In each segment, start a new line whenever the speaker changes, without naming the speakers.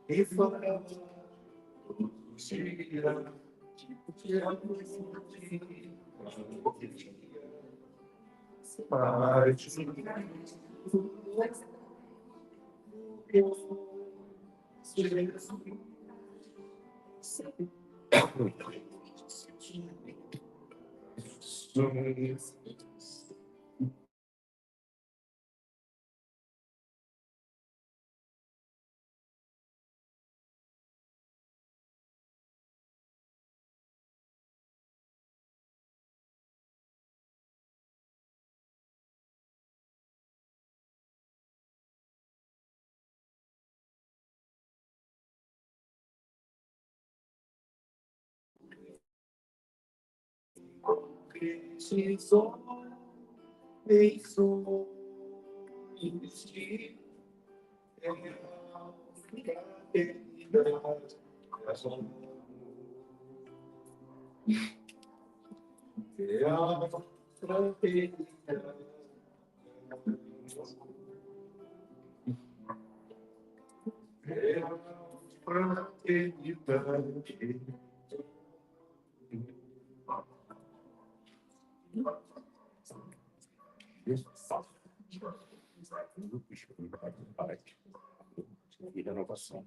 E fora gira, precisou deixou existir e renovação.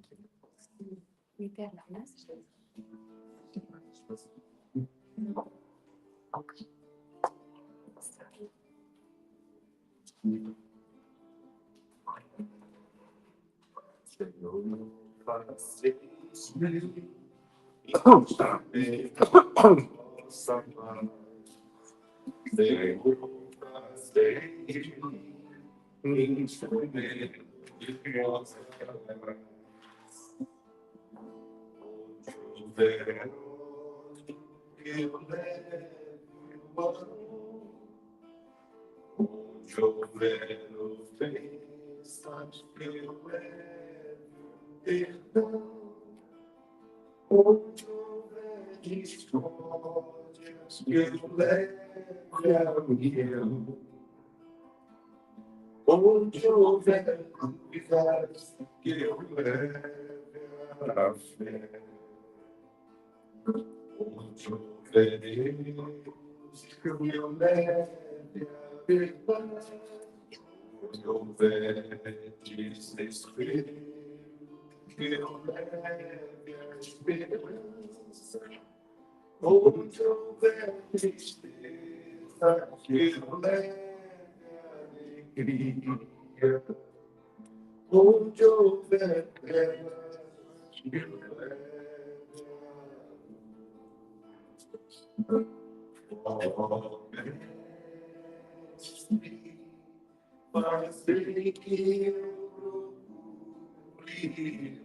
Onde houver dúvidas, que eu leve a fé. Onde houver Deus, que eu leve a verdade. Onde houver desespero, que eu leve a esperança. Onde houver tristeza, que eu leve alegria, onde houver trevas, que eu leve ó Mestre, fazer que eu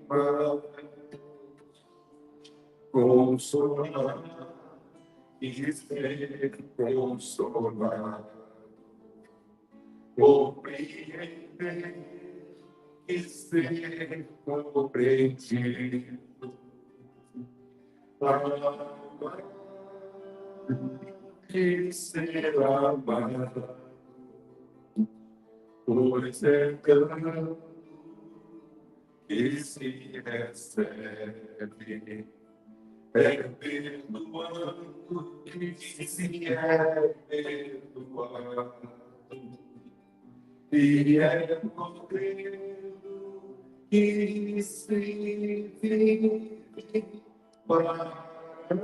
procure consolar e ser consolado. Compreender e ser compreendido, amar e ser amado, pois é dando que se recebe, é perdoando que se é perdoado. E é morrendo que se vive para a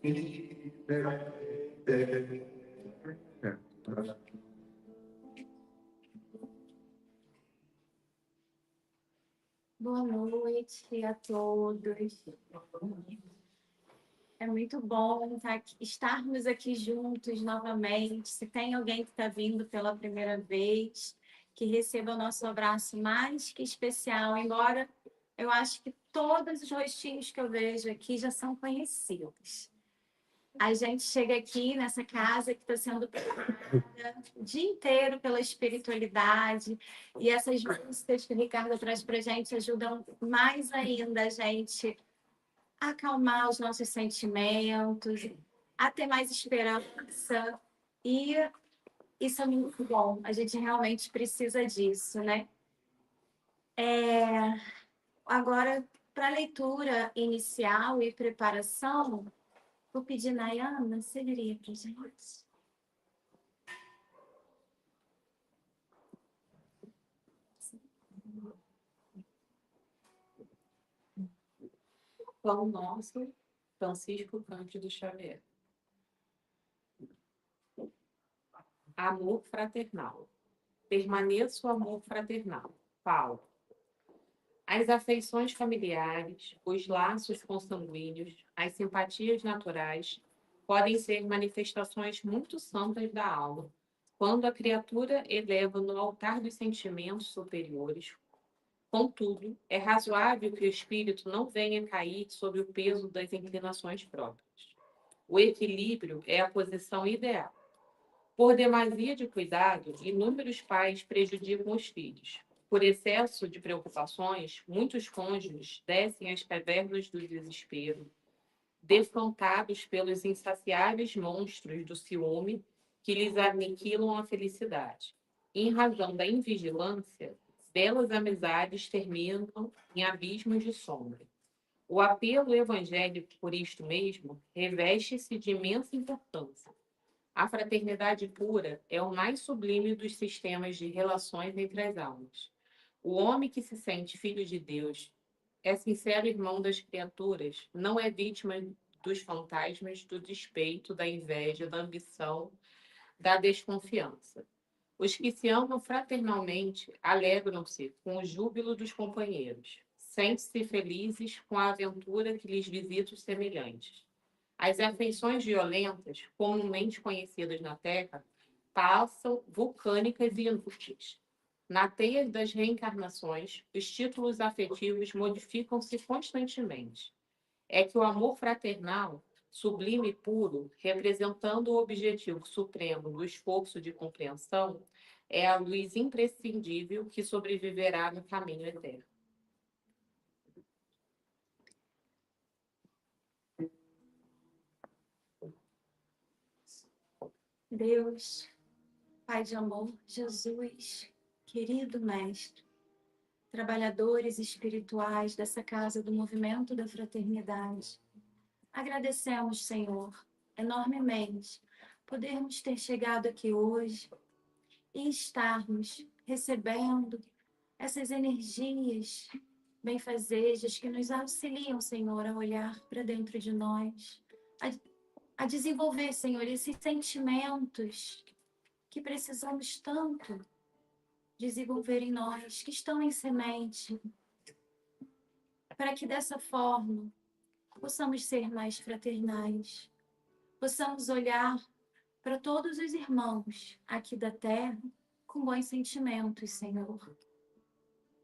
vida eterna.
Boa noite a todos. É muito bom estarmos aqui juntos novamente. Se tem alguém que está vindo pela primeira vez, que receba o nosso abraço mais que especial, embora eu acho que todos os rostinhos que eu vejo aqui já são conhecidos. A gente chega aqui nessa casa que está sendo preparada o dia inteiro pela espiritualidade, e essas músicas que o Ricardo traz para a gente ajudam mais ainda a gente a acalmar os nossos sentimentos a ter mais esperança. E isso é muito bom. A gente realmente precisa disso, né? Agora, para a leitura inicial e preparação, vou pedir, Nayana, você viria para a gente?
Pão Nosso, Francisco Cândido Xavier. Amor fraternal. Permaneça o amor fraternal. Paulo. As afeições familiares, os laços consanguíneos, as simpatias naturais podem ser manifestações muito santas da alma, quando a criatura eleva no altar dos sentimentos superiores. Contudo, é razoável que o espírito não venha cair sob o peso das inclinações próprias. O equilíbrio é a posição ideal. Por demasia de cuidado, inúmeros pais prejudicam os filhos. Por excesso de preocupações, muitos cônjuges descem às cavernas do desespero, defrontados pelos insaciáveis monstros do ciúme que lhes aniquilam a felicidade. Em razão da invigilância, belas amizades terminam em abismos de sombra. O apelo evangélico, por isto mesmo, reveste-se de imensa importância. A fraternidade pura é o mais sublime dos sistemas de relações entre as almas. O homem que se sente filho de Deus é sincero irmão das criaturas, não é vítima dos fantasmas, do despeito, da inveja, da ambição, da desconfiança. Os que se amam fraternalmente alegram-se com o júbilo dos companheiros, sentem-se felizes com a aventura que lhes visita os semelhantes. As afeições violentas, comumente conhecidas na Terra, passam vulcânicas e inúteis. Na teia das reencarnações, os títulos afetivos modificam-se constantemente. É que o amor fraternal, sublime e puro, representando o objetivo supremo do esforço de compreensão, é a luz imprescindível que sobreviverá no caminho eterno.
Deus, Pai de amor, Jesus, querido Mestre, trabalhadores espirituais dessa casa do movimento da fraternidade, agradecemos, Senhor, enormemente, podermos ter chegado aqui hoje e estarmos recebendo essas energias benfazejas que nos auxiliam, Senhor, a olhar para dentro de nós, a desenvolver, Senhor, esses sentimentos que precisamos tanto desenvolver em nós, que estão em semente, para que dessa forma possamos ser mais fraternais, possamos olhar para todos os irmãos aqui da terra com bons sentimentos, Senhor.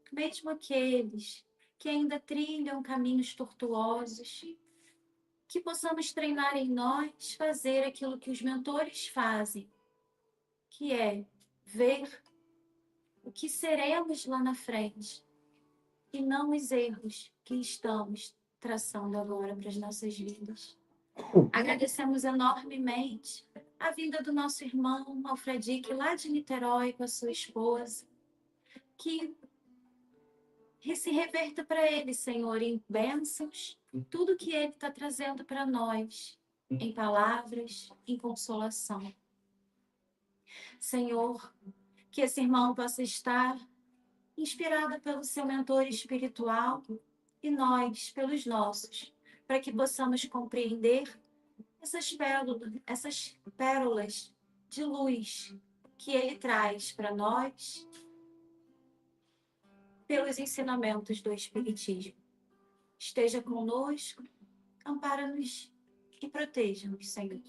Mesmo aqueles que ainda trilham caminhos tortuosos, que possamos treinar em nós fazer aquilo que os mentores fazem, que é ver o que seremos lá na frente e não os erros que estamos traçando agora para as nossas vidas. Agradecemos enormemente a vinda do nosso irmão Alfredique, lá de Niterói, com a sua esposa, que se reverta para ele, Senhor, em bênçãos, tudo que ele está trazendo para nós, em palavras, em consolação. Senhor, que esse irmão possa estar inspirado pelo seu mentor espiritual e nós, pelos nossos, para que possamos compreender essas pérolas de luz que ele traz para nós pelos ensinamentos do Espiritismo. Esteja conosco, ampara-nos e proteja-nos, Senhor.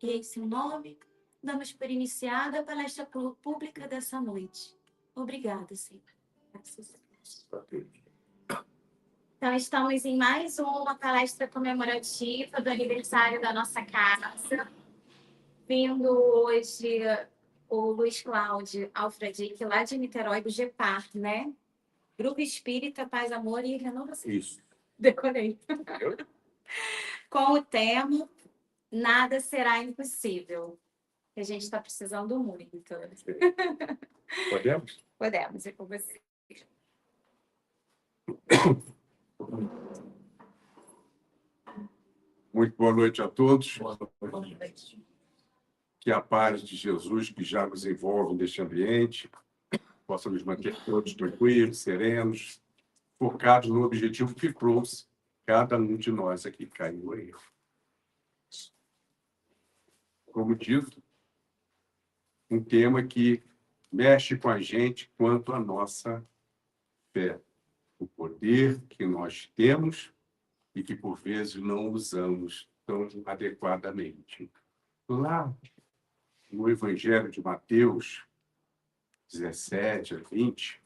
E em seu nome, damos por iniciada a palestra pública dessa noite. Obrigada, Senhor. Graças a Deus. Então, estamos em mais uma palestra comemorativa do aniversário da nossa casa. Vindo hoje o Luiz Cláudio Alfredique, lá de Niterói, do GEPAR, né? Grupo Espírita, Paz, Amor e Renovação.
Isso.
Decorei. Com o tema nada será impossível. A gente está precisando muito.
Podemos?
Podemos ir com você.
Muito boa noite a todos.
Boa noite.
Que a paz de Jesus, que já nos envolve neste ambiente, possa nos manter todos tranquilos, serenos, focados no objetivo que trouxe cada um de nós aqui caiu aí. Como dito, um tema que mexe com a gente quanto à nossa fé, o poder que nós temos e que, por vezes, não usamos tão adequadamente. Lá no Evangelho de Mateus 17 a 20,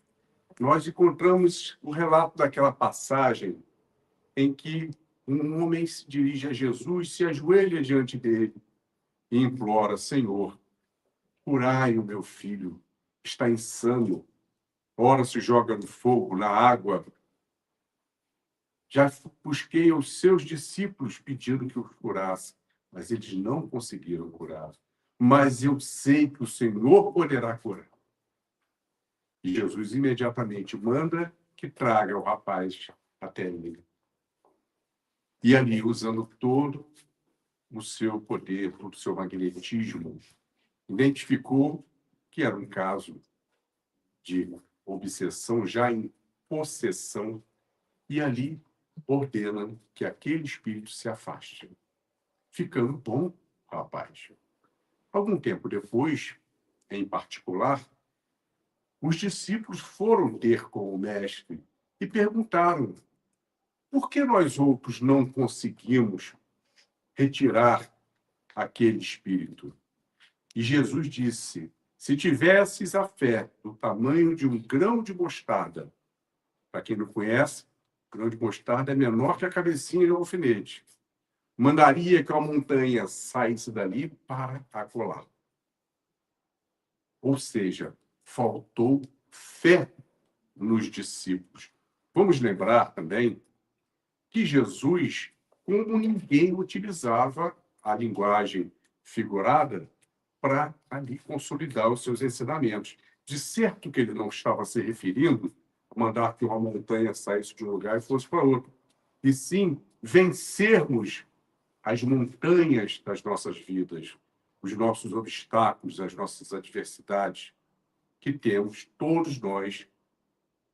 nós encontramos o relato daquela passagem em que um homem se dirige a Jesus, se ajoelha diante dele e implora: Senhor, curai o meu filho, está insano, ora se joga no fogo, na água. Já busquei aos seus discípulos pedindo que o curasse, mas eles não conseguiram curar. Mas eu sei que o Senhor poderá curar. E Jesus imediatamente manda que traga o rapaz até ele. E ali, usando todo o seu poder, todo o seu magnetismo, identificou que era um caso de obsessão, já em possessão, e ali ordena que aquele espírito se afaste, ficando bom o rapaz. Algum tempo depois, em particular, os discípulos foram ter com o mestre e perguntaram: por que nós outros não conseguimos retirar aquele espírito? E Jesus disse: se tivesses a fé do tamanho de um grão de mostarda, para quem não conhece, grão de mostarda é menor que a cabecinha de um alfinete, mandaria que a montanha saísse dali para acolá. Ou seja, faltou fé nos discípulos. Vamos lembrar também que Jesus, como ninguém, utilizava a linguagem figurada para ali consolidar os seus ensinamentos. De certo que ele não estava se referindo a mandar que uma montanha saísse de um lugar e fosse para outro, e sim vencermos as montanhas das nossas vidas, os nossos obstáculos, as nossas adversidades que temos todos nós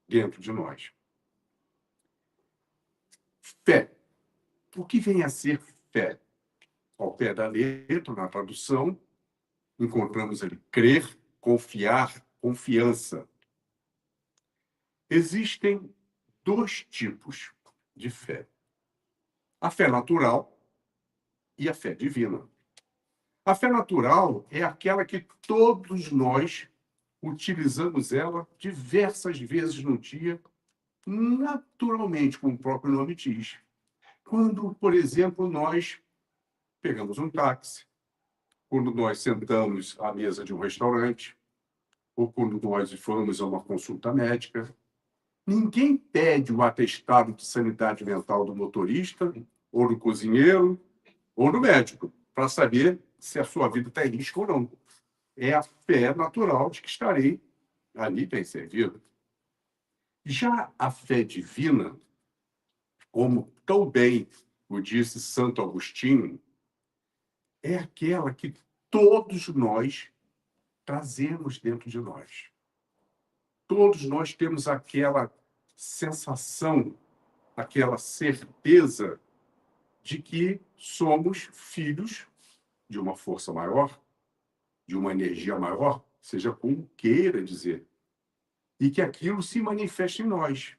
dentro de nós. Fé. O que vem a ser fé? Ao pé da letra, na tradução, encontramos ali crer, confiar, confiança. Existem dois tipos de fé: a fé natural e a fé divina. A fé natural é aquela que todos nós utilizamos ela diversas vezes no dia, naturalmente, como o próprio nome diz. Quando, por exemplo, nós pegamos um táxi, quando nós sentamos à mesa de um restaurante, ou quando nós formos a uma consulta médica, ninguém pede o atestado de sanidade mental do motorista, ou do cozinheiro, ou do médico, para saber se a sua vida está em risco ou não. É a fé natural de que estarei ali bem servido. Já a fé divina, como tão bem o disse Santo Agostinho, é aquela que todos nós trazemos dentro de nós. Todos nós temos aquela sensação, aquela certeza de que somos filhos de uma força maior, de uma energia maior, seja como queira dizer, e que aquilo se manifesta em nós.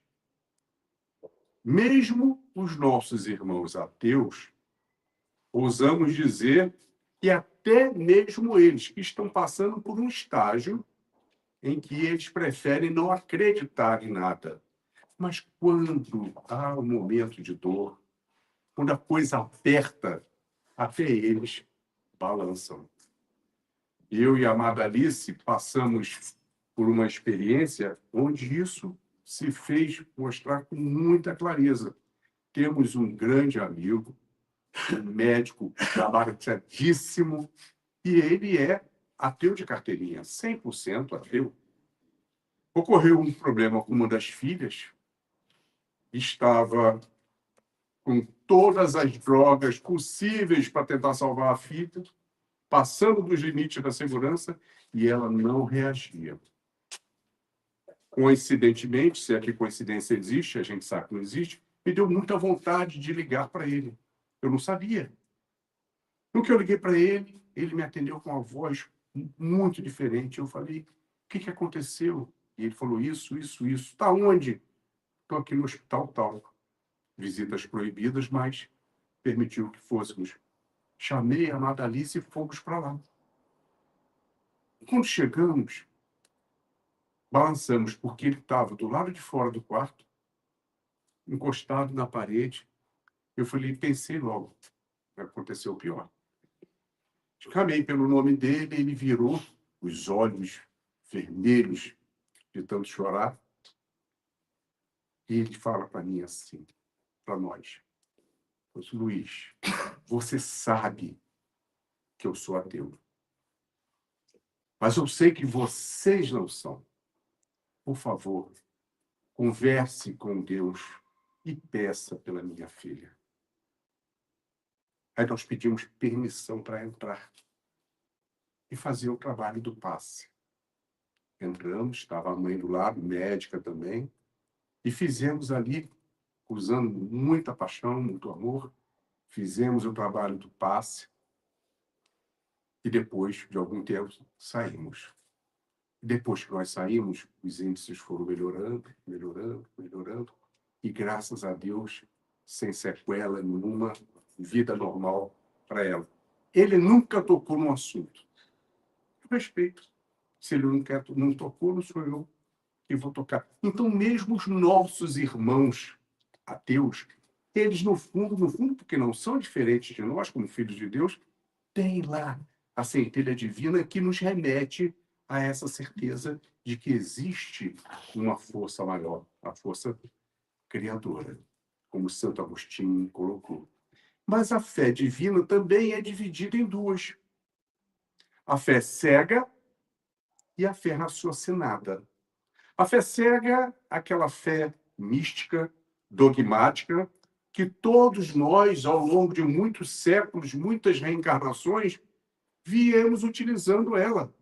Mesmo os nossos irmãos ateus, ousamos dizer que até mesmo eles que estão passando por um estágio em que eles preferem não acreditar em nada. Mas quando há um momento de dor, quando a coisa aperta, até eles balançam. Eu e a amada Alice passamos por uma experiência onde isso se fez mostrar com muita clareza. Temos um grande amigo, um médico gabaritadíssimo, e ele é ateu de carteirinha, 100% ateu. Ocorreu um problema com uma das filhas, estava com todas as drogas possíveis para tentar salvar a filha, passando dos limites da segurança, e ela não reagia. Coincidentemente, se é que coincidência existe, a gente sabe que não existe, me deu muita vontade de ligar para ele. Eu não sabia. No que eu liguei para ele, ele me atendeu com uma voz muito diferente. Eu falei, o que aconteceu? E ele falou, isso. Está onde? Estou aqui no hospital tal. Visitas proibidas, mas permitiu que fôssemos. Chamei a amada Alice e fomos para lá. Quando chegamos, balançamos, porque ele estava do lado de fora do quarto, encostado na parede. Eu falei, pensei logo, aconteceu o pior. Chamei pelo nome dele, ele virou, os olhos vermelhos de tanto chorar, e ele fala para mim assim, para nós, Luiz, você sabe que eu sou ateu, mas eu sei que vocês não são. Por favor, converse com Deus e peça pela minha filha. Aí nós pedimos permissão para entrar e fazer o trabalho do passe. Entramos, estava a mãe do lado, médica também, e fizemos ali, usando muita paixão, muito amor, fizemos o trabalho do passe e depois, de algum tempo, saímos. Depois que nós saímos, os índices foram melhorando, e graças a Deus, sem sequela nenhuma, vida normal para ela. Ele nunca tocou no assunto. Eu respeito. Se ele não tocou, não sou eu que vou tocar. Então, mesmo os nossos irmãos ateus, eles, no fundo, porque não são diferentes de nós, como filhos de Deus, têm lá a centelha divina que nos remete a essa certeza de que existe uma força maior, a força criadora, como Santo Agostinho colocou. Mas a fé divina também é dividida em duas. A fé cega e a fé raciocinada. A fé cega, aquela fé mística, dogmática, que todos nós, ao longo de muitos séculos, muitas reencarnações, viemos utilizando ela.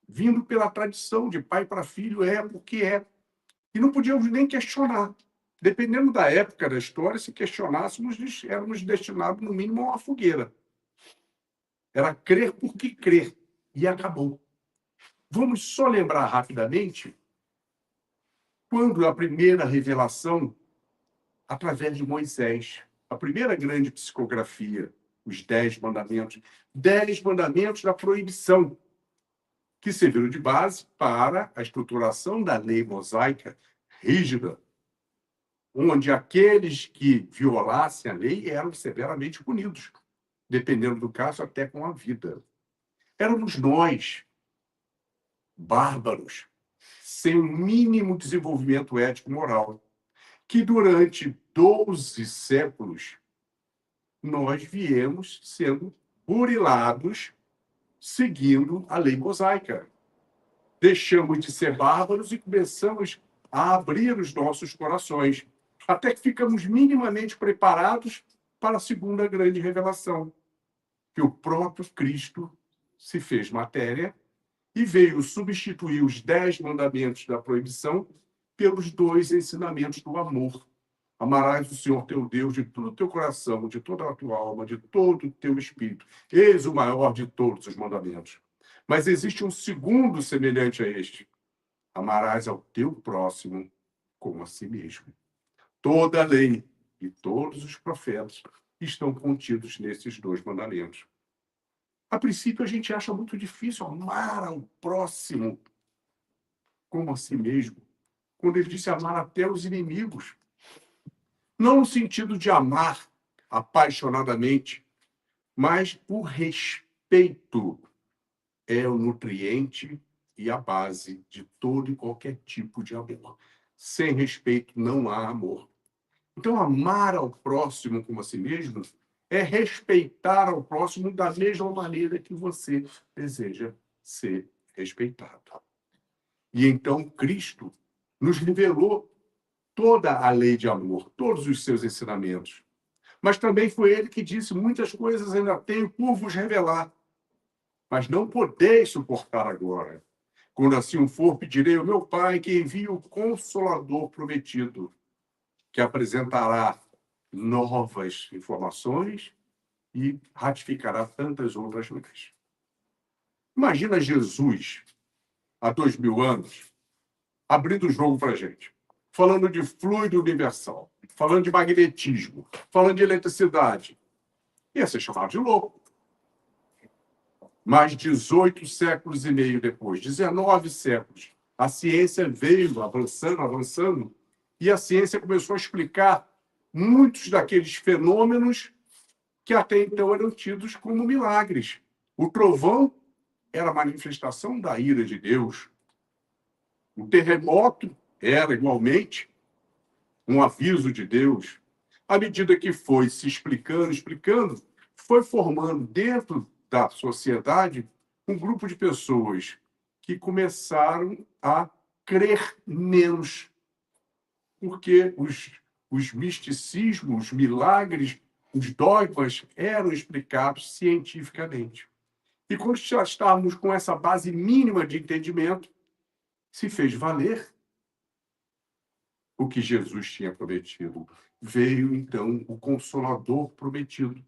Vindo pela tradição de pai para filho, é porque é. E não podíamos nem questionar. Dependendo da época da história, se questionássemos, éramos destinados, no mínimo, a uma fogueira. Era crer porque crer. E acabou. Vamos só lembrar rapidamente quando a primeira revelação, através de Moisés, a primeira grande psicografia, os 10 mandamentos, 10 mandamentos da proibição, que serviram de base para a estruturação da lei mosaica rígida, onde aqueles que violassem a lei eram severamente punidos, dependendo do caso, até com a vida. Éramos nós, bárbaros, sem o mínimo desenvolvimento ético-moral, que durante 12 séculos nós viemos sendo burilados seguindo a lei mosaica. Deixamos de ser bárbaros e começamos a abrir os nossos corações, até que ficamos minimamente preparados para a segunda grande revelação, que o próprio Cristo se fez matéria e veio substituir os 10 mandamentos da proibição pelos 2 ensinamentos do amor. Amarás o Senhor teu Deus de todo o teu coração, de toda a tua alma, de todo o teu espírito. Eis o maior de todos os mandamentos. Mas existe um segundo semelhante a este. Amarás ao teu próximo como a si mesmo. Toda a lei e todos os profetas estão contidos nesses 2 mandamentos. A princípio, a gente acha muito difícil amar ao próximo como a si mesmo, quando ele disse amar até os inimigos. Não no sentido de amar apaixonadamente, mas o respeito é o nutriente e a base de todo e qualquer tipo de amor. Sem respeito não há amor. Então, amar ao próximo como a si mesmo é respeitar ao próximo da mesma maneira que você deseja ser respeitado. E então, Cristo nos revelou toda a lei de amor, todos os seus ensinamentos. Mas também foi ele que disse: muitas coisas ainda tenho por vos revelar, mas não podeis suportar agora. Quando assim for, pedirei ao meu Pai que envie o Consolador prometido, que apresentará novas informações e ratificará tantas outras leis. Imagina Jesus, há 2000 anos, abrindo o jogo para a gente, falando de fluido universal, falando de magnetismo, falando de eletricidade. Ia ser chamado de louco. Mas 18 séculos e meio depois, 19 séculos, a ciência veio avançando, e a ciência começou a explicar muitos daqueles fenômenos que até então eram tidos como milagres. O trovão era a manifestação da ira de Deus. O terremoto era, igualmente, um aviso de Deus. À medida que foi se explicando, foi formando dentro da sociedade um grupo de pessoas que começaram a crer menos, porque os misticismos, os milagres, os dogmas eram explicados cientificamente. E quando já estávamos com essa base mínima de entendimento, se fez valer o que Jesus tinha prometido. Veio, então, o Consolador prometido,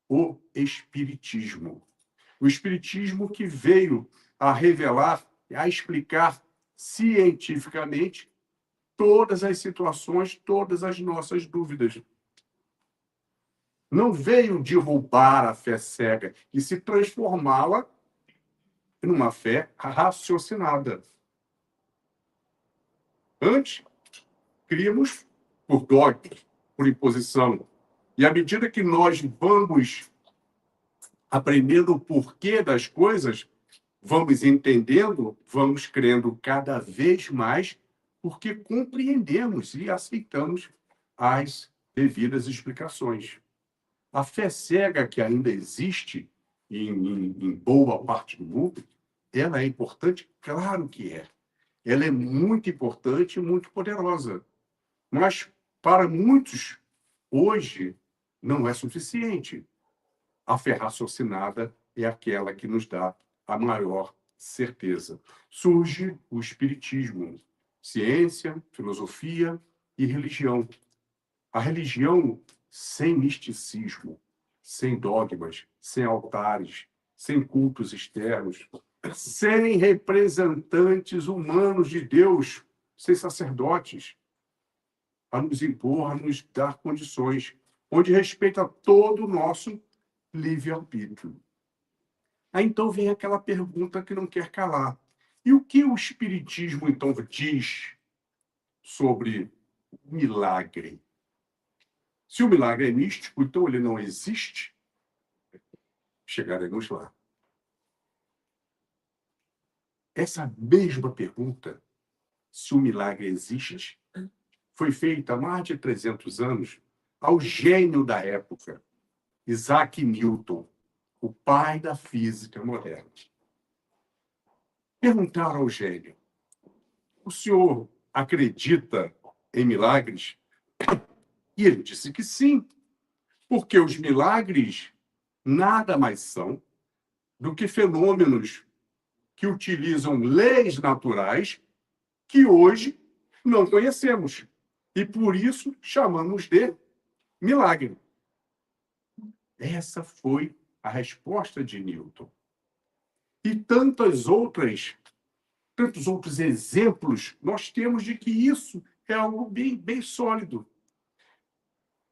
o Espiritismo. O Espiritismo que veio a revelar, a explicar cientificamente todas as situações, todas as nossas dúvidas. Não veio derrubar a fé cega e se transformá-la numa fé raciocinada. Antes, críamos por dogmas, por imposição. E à medida que nós vamos aprendendo o porquê das coisas, vamos entendendo, vamos crendo cada vez mais, porque compreendemos e aceitamos as devidas explicações. A fé cega que ainda existe em boa parte do mundo, ela é importante? Claro que é. Ela é muito importante e muito poderosa. Mas, para muitos, hoje, não é suficiente. A fé raciocinada é aquela que nos dá a maior certeza. Surge o Espiritismo, ciência, filosofia e religião. A religião sem misticismo, sem dogmas, sem altares, sem cultos externos, sem representantes humanos de Deus, sem sacerdotes, a nos impor, a nos dar condições, onde respeita todo o nosso livre-arbítrio. Aí então vem aquela pergunta que não quer calar. E o que o Espiritismo, então, diz sobre milagre? Se o milagre é místico, então ele não existe? Chegaremos lá. Essa mesma pergunta, se o milagre existe, foi feita há mais de 300 anos ao gênio da época, Isaac Newton, o pai da física moderna. Perguntaram ao gênio: o senhor acredita em milagres? E ele disse que sim, porque os milagres nada mais são do que fenômenos que utilizam leis naturais que hoje não conhecemos. E por isso chamamos de milagre. Essa foi a resposta de Newton. E tantos outros exemplos nós temos de que isso é algo bem sólido.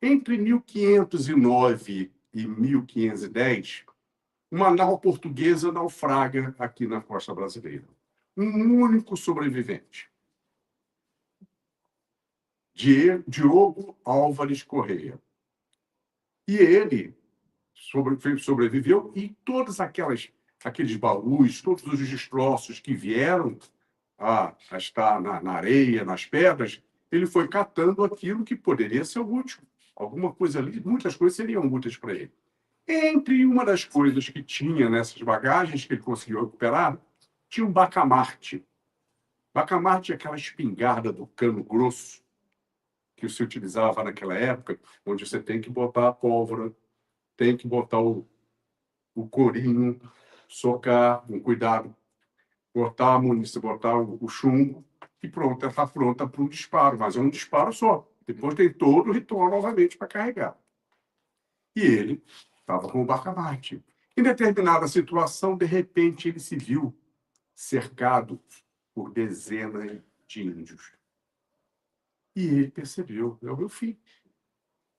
Entre 1509 e 1510, uma nau portuguesa naufraga aqui na costa brasileira. Um único sobrevivente. Diogo Álvares Correia. E ele sobreviveu, e todos aqueles baús, todos os destroços que vieram a estar na areia, nas pedras, ele foi catando aquilo que poderia ser útil. Alguma coisa ali, muitas coisas seriam úteis para ele. Entre uma das coisas que tinha nessas bagagens que ele conseguiu recuperar, tinha um bacamarte. Bacamarte é aquela espingarda do cano grosso que se utilizava naquela época, onde você tem que botar a pólvora, tem que botar o corinho, socar com cuidado, botar a munição, botar o chumbo, e pronto, ela está pronta para um disparo, mas é um disparo só. Depois tem todo o ritual novamente para carregar. E ele estava com o bacamarte. Em determinada situação, de repente, ele se viu cercado por dezenas de índios. E ele percebeu, é o meu fim.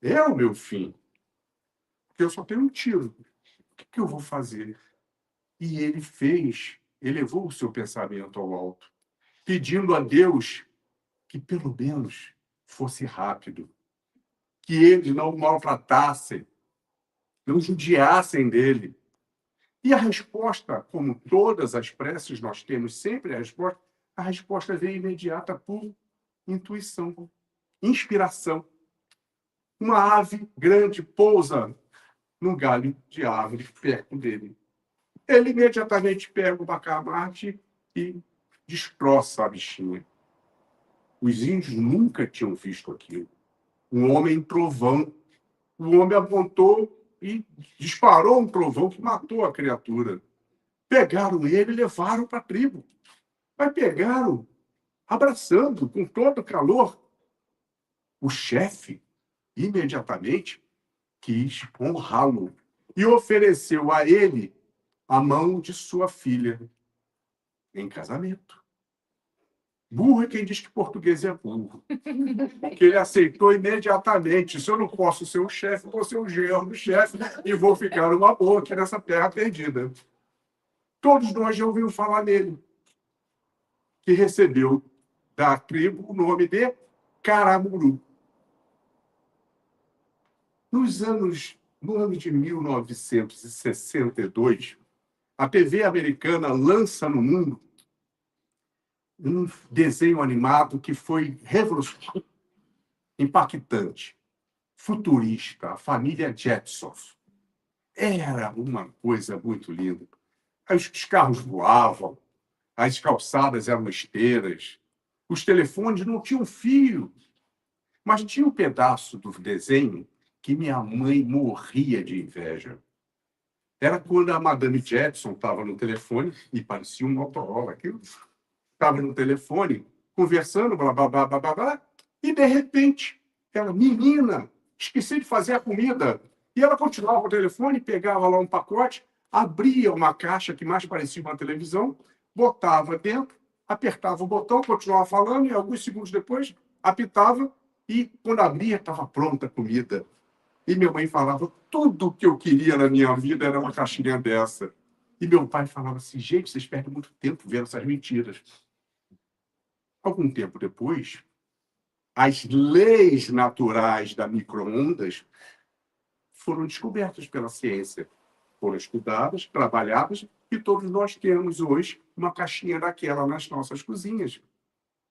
É o meu fim. Porque eu só tenho um tiro. O que eu vou fazer? E ele elevou o seu pensamento ao alto, pedindo a Deus que pelo menos fosse rápido, que eles não o maltratassem, não judiassem dele. E a resposta, como todas as preces nós temos sempre a resposta veio imediata por intuição, inspiração. Uma ave grande pousa no galho de árvore perto dele. Ele imediatamente pega o bacamarte e destroça a bichinha. Os índios nunca tinham visto aquilo. Um homem trovão. O homem apontou e disparou um trovão que matou a criatura. Pegaram ele e levaram para a tribo. Mas pegaram, abraçando com todo calor. O chefe, imediatamente, quis honrá-lo e ofereceu a ele a mão de sua filha em casamento. Burro é quem diz que português é burro. Porque ele aceitou imediatamente. Se eu não posso ser o chefe, vou ser o genro do chefe e vou ficar uma boa aqui nessa terra perdida. Todos nós já ouvimos falar nele, que recebeu da tribo o nome de Caramuru. No ano de 1962, a TV americana lança no mundo um desenho animado que foi revolucionário, impactante, futurista, a família Jetsons. Era uma coisa muito linda. Os carros voavam, as calçadas eram esteiras, os telefones não tinham fio, mas tinha um pedaço do desenho que minha mãe morria de inveja. Era quando a Madame Jetson estava no telefone, e parecia um Motorola, aquilo. Estava no telefone, conversando, blá, blá, blá, blá, blá, blá, e, de repente, ela, menina, esqueci de fazer a comida. E ela continuava com o telefone, pegava lá um pacote, abria uma caixa que mais parecia uma televisão, botava dentro, apertava o botão, continuava falando, e alguns segundos depois, apitava, e quando abria, estava pronta a comida. E minha mãe falava, tudo que eu queria na minha vida era uma caixinha dessa. E meu pai falava assim, gente, vocês perdem muito tempo vendo essas mentiras. Algum tempo depois, as leis naturais da micro-ondas foram descobertas pela ciência. Foram estudadas, trabalhadas, e todos nós temos hoje uma caixinha daquela nas nossas cozinhas.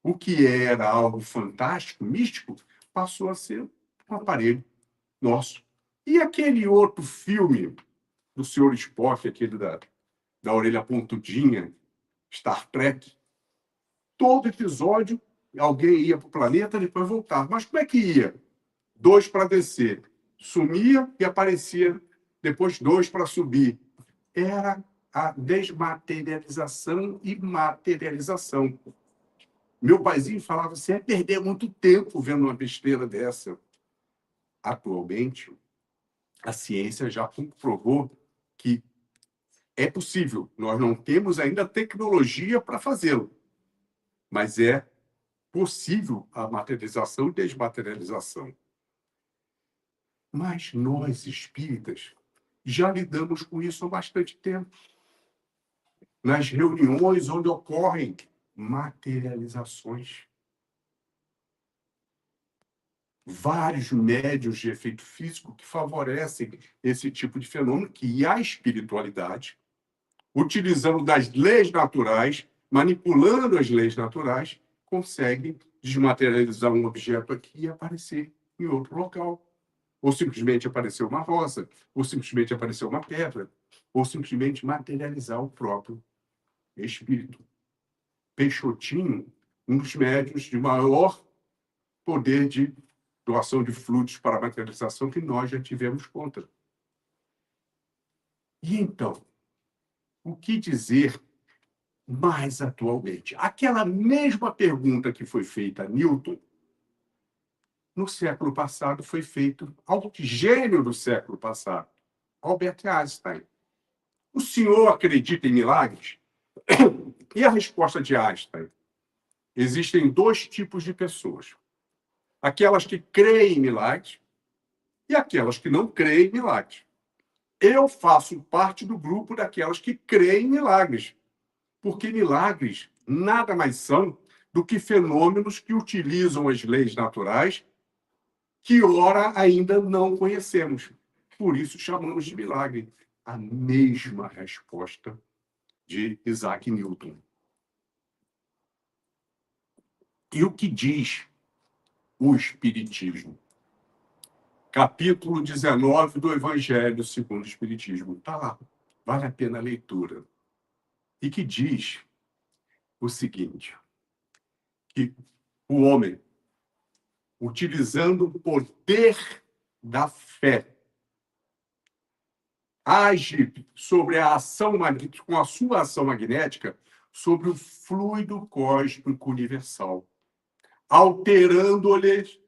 O que era algo fantástico, místico, passou a ser um aparelho nosso. E aquele outro filme do Sr. Spock, aquele da orelha pontudinha, Star Trek, todo episódio, alguém ia para o planeta, depois voltava. Mas como é que ia? 2 para descer. Sumia e aparecia depois 2 para subir. Era a desmaterialização e materialização. Meu paizinho falava, você vai perder muito tempo vendo uma besteira dessa. Atualmente, a ciência já comprovou que é possível. Nós não temos ainda tecnologia para fazê-lo, mas é possível a materialização e desmaterialização. Mas nós, espíritas, já lidamos com isso há bastante tempo. Nas reuniões onde ocorrem materializações. Vários médiuns de efeito físico que favorecem esse tipo de fenômeno, que a espiritualidade, utilizando das leis naturais, manipulando as leis naturais, consegue desmaterializar um objeto aqui e aparecer em outro local. Ou simplesmente aparecer uma rosa, ou simplesmente aparecer uma pedra, ou simplesmente materializar o próprio espírito. Peixotinho, um dos médiuns de maior poder de doação de fluidos para a materialização que nós já tivemos conta. E então, o que dizer mais atualmente? Aquela mesma pergunta que foi feita a Newton, no século passado, foi feita ao gênio do século passado, Albert Einstein. O senhor acredita em milagres? E a resposta de Einstein? Existem dois tipos de pessoas. Aquelas que creem em milagres e aquelas que não creem em milagres. Eu faço parte do grupo daquelas que creem em milagres, porque milagres nada mais são do que fenômenos que utilizam as leis naturais que ora ainda não conhecemos. Por isso chamamos de milagre. A mesma resposta de Isaac Newton. E o que diz o Espiritismo? Capítulo 19 do Evangelho segundo o Espiritismo. Está lá. Vale a pena a leitura. E que diz o seguinte, que o homem, utilizando o poder da fé, age sobre a ação magnética, com a sua ação magnética, sobre o fluido cósmico universal, alterando-lhe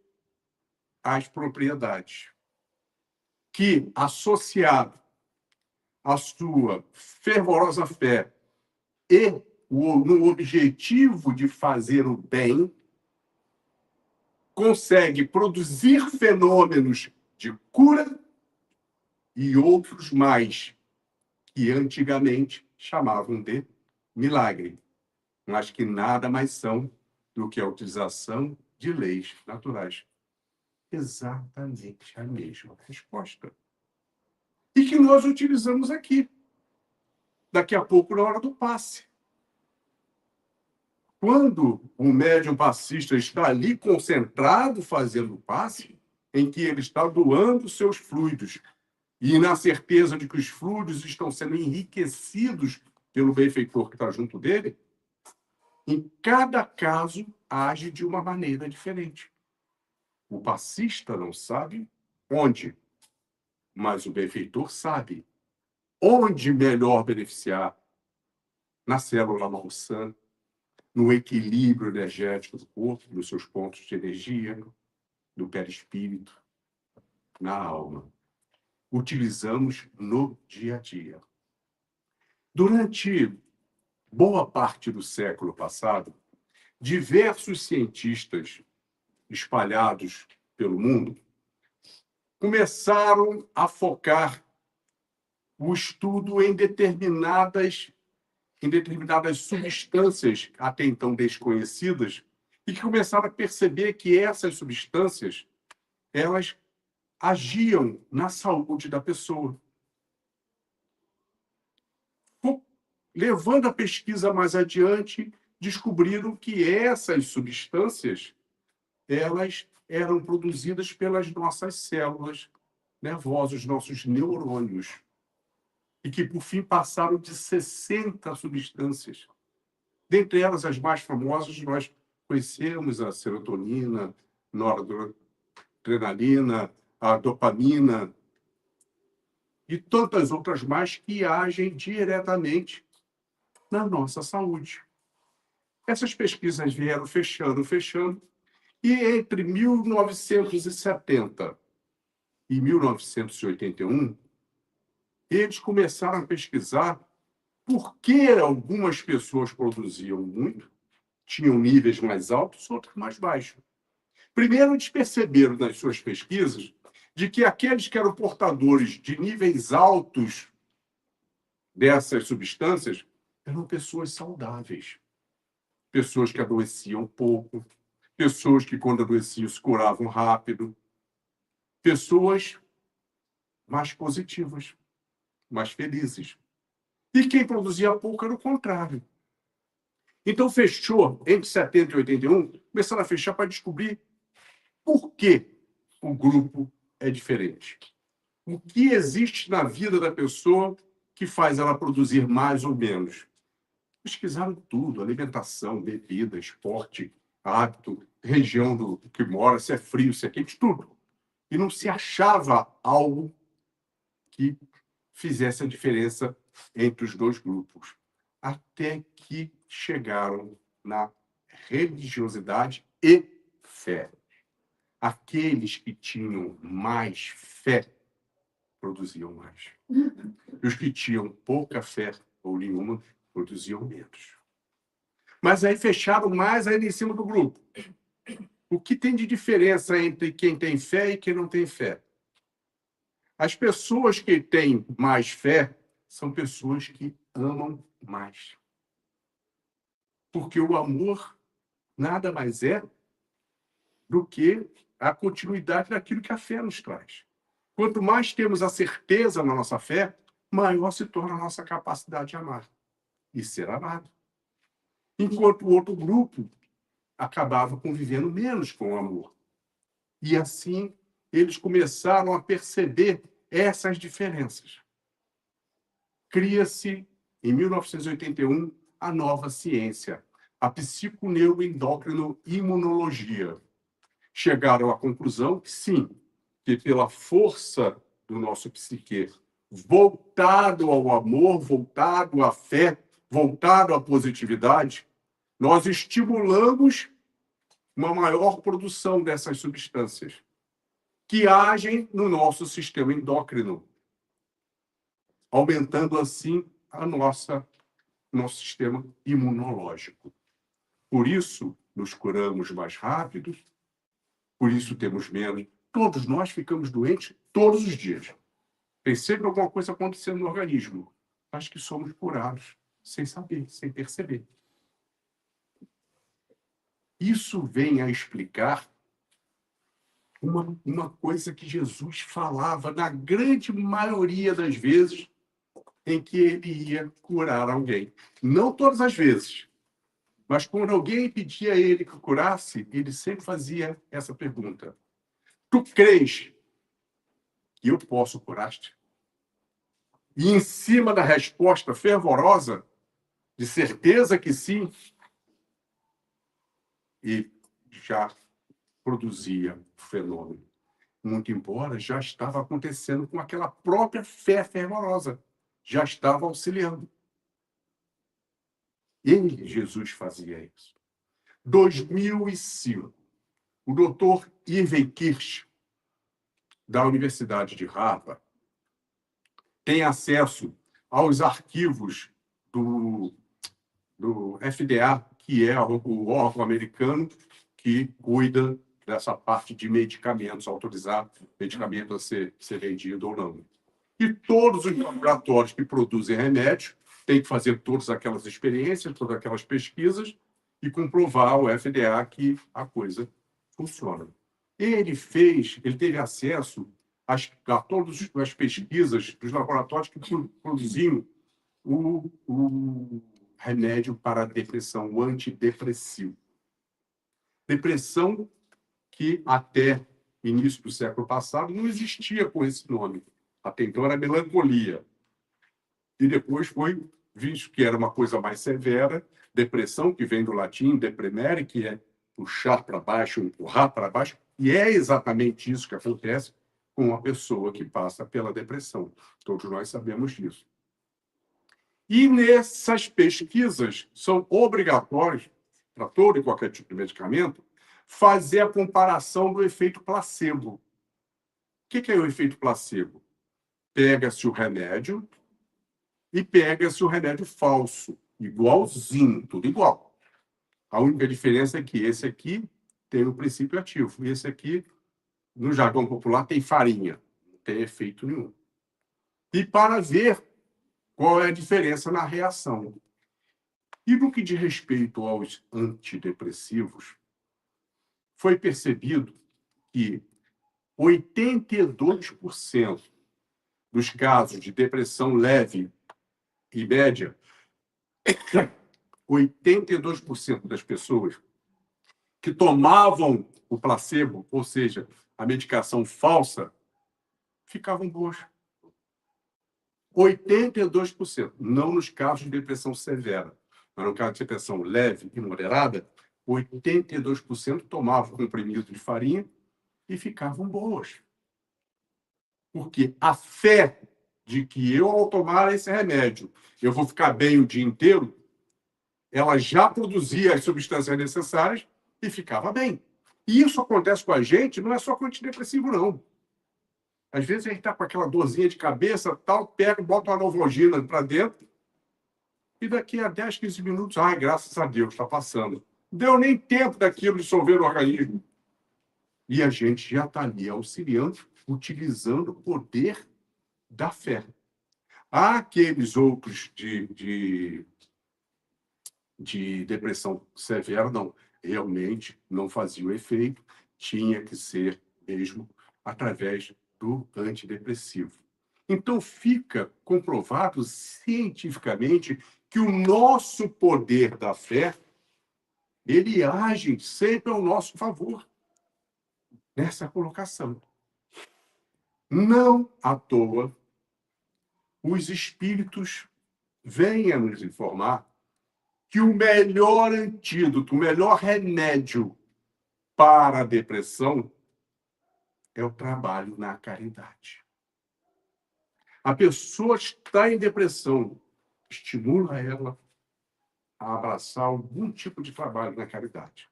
as propriedades, que, associado à sua fervorosa fé e no objetivo de fazer o bem, consegue produzir fenômenos de cura e outros mais, que antigamente chamavam de milagre, mas que nada mais são do que a utilização de leis naturais. Exatamente a mesma resposta. E que nós utilizamos aqui. Daqui a pouco, na hora do passe. Quando o médium passista está ali concentrado fazendo o passe, em que ele está doando seus fluidos, e na certeza de que os fluidos estão sendo enriquecidos pelo benfeitor que está junto dele, em cada caso age de uma maneira diferente. O passista não sabe onde, mas o benfeitor sabe onde melhor beneficiar na célula malsã, no equilíbrio energético do corpo, nos seus pontos de energia, no perispírito, na alma. Utilizamos no dia a dia. Durante boa parte do século passado, diversos cientistas espalhados pelo mundo começaram a focar o estudo em determinadas substâncias até então desconhecidas e que começaram a perceber que essas substâncias, elas agiam na saúde da pessoa. Levando a pesquisa mais adiante, descobriram que essas substâncias, elas eram produzidas pelas nossas células nervosas, nossos neurônios, e que, por fim, passaram de 60 substâncias. Dentre elas, as mais famosas, nós conhecemos a serotonina, noradrenalina, a dopamina e tantas outras mais que agem diretamente na nossa saúde. Essas pesquisas vieram fechando, e entre 1970 e 1981, eles começaram a pesquisar por que algumas pessoas produziam muito, tinham níveis mais altos, outras mais baixos. Primeiro, eles perceberam nas suas pesquisas de que aqueles que eram portadores de níveis altos dessas substâncias eram pessoas saudáveis, pessoas que adoeciam pouco, pessoas que, quando adoeciam, se curavam rápido, pessoas mais positivas, mais felizes. E quem produzia pouco era o contrário. Então, fechou entre 70 e 81, começaram a fechar para descobrir por que o grupo é diferente. O que existe na vida da pessoa que faz ela produzir mais ou menos. Pesquisaram tudo, alimentação, bebida, esporte, hábito, região do que mora, se é frio, se é quente, tudo. E não se achava algo que fizesse a diferença entre os dois grupos. Até que chegaram na religiosidade e fé. Aqueles que tinham mais fé produziam mais. E os que tinham pouca fé ou nenhuma produziam menos. Mas aí fecharam mais ainda em cima do grupo. O que tem de diferença entre quem tem fé e quem não tem fé? As pessoas que têm mais fé são pessoas que amam mais. Porque o amor nada mais é do que a continuidade daquilo que a fé nos traz. Quanto mais temos a certeza na nossa fé, maior se torna a nossa capacidade de amar e ser amado. Enquanto o outro grupo acabava convivendo menos com o amor. E assim, eles começaram a perceber essas diferenças. Cria-se, em 1981, a nova ciência, a psiconeuroendócrino-imunologia. Chegaram à conclusão que, sim, que pela força do nosso psique, voltado ao amor, voltado à fé, voltado à positividade, nós estimulamos uma maior produção dessas substâncias que agem no nosso sistema endócrino, aumentando assim nosso sistema imunológico. Por isso, nos curamos mais rápido, por isso temos menos. Todos nós ficamos doentes todos os dias. Tem sempre alguma coisa acontecendo no organismo. Acho que somos curados, sem saber, sem perceber. Isso vem a explicar uma coisa que Jesus falava na grande maioria das vezes em que ele ia curar alguém. Não todas as vezes, mas quando alguém pedia a ele que curasse, ele sempre fazia essa pergunta: tu crês que eu posso curar-te? E em cima da resposta fervorosa, de certeza que sim, ele já produzia o fenômeno. Muito embora já estava acontecendo com aquela própria fé fervorosa. Já estava auxiliando. Ele, Jesus, fazia isso. 2005, o doutor Irving Kirsch, da Universidade de Harvard, tem acesso aos arquivos do FDA, que é o órgão americano que cuida dessa parte de medicamentos, autorizar medicamento a ser vendido ou não. E todos os laboratórios que produzem remédio têm que fazer todas aquelas experiências, todas aquelas pesquisas e comprovar ao FDA que a coisa funciona. Ele teve acesso a todas as pesquisas dos laboratórios que produziam o remédio para a depressão, o antidepressivo. Depressão que até início do século passado não existia com esse nome. Até então era melancolia. E depois foi visto que era uma coisa mais severa, depressão, que vem do latim deprimere, que é puxar para baixo, empurrar para baixo, e é exatamente isso que acontece com uma pessoa que passa pela depressão. Todos nós sabemos disso. E nessas pesquisas são obrigatórios, para todo e qualquer tipo de medicamento, fazer a comparação do efeito placebo. O que é o efeito placebo? Pega-se o remédio e pega-se o remédio falso, igualzinho, tudo igual. A única diferença é que esse aqui tem o princípio ativo, e esse aqui, no jargão popular, tem farinha, não tem efeito nenhum. E para ver qual é a diferença na reação. E no que diz respeito aos antidepressivos, foi percebido que 82% dos casos de depressão leve e média 82% das pessoas que tomavam o placebo, ou seja, a medicação falsa, ficavam boas. 82%. Não nos casos de depressão severa, mas no caso de depressão leve e moderada, 82% tomavam comprimido de farinha e ficavam boas. Porque a fé de que eu, ao tomar esse remédio, eu vou ficar bem o dia inteiro, ela já produzia as substâncias necessárias e ficava bem. E isso acontece com a gente, não é só com antidepressivo, não. Às vezes a gente está com aquela dorzinha de cabeça, tal, pega, bota uma Novalgina para dentro, e daqui a 10, 15 minutos, ai, graças a Deus, está passando. Não deu nem tempo daquilo dissolver no organismo. E a gente já está ali auxiliando, utilizando o poder da fé. Há aqueles outros de depressão severa, não, realmente não fazia o efeito, tinha que ser mesmo através do antidepressivo. Então, fica comprovado cientificamente que o nosso poder da fé, ele age sempre ao nosso favor nessa colocação. Não à toa, os espíritos vêm a nos informar que o melhor antídoto, o melhor remédio para a depressão é o trabalho na caridade. A pessoa está em depressão, estimula ela a abraçar algum tipo de trabalho na caridade.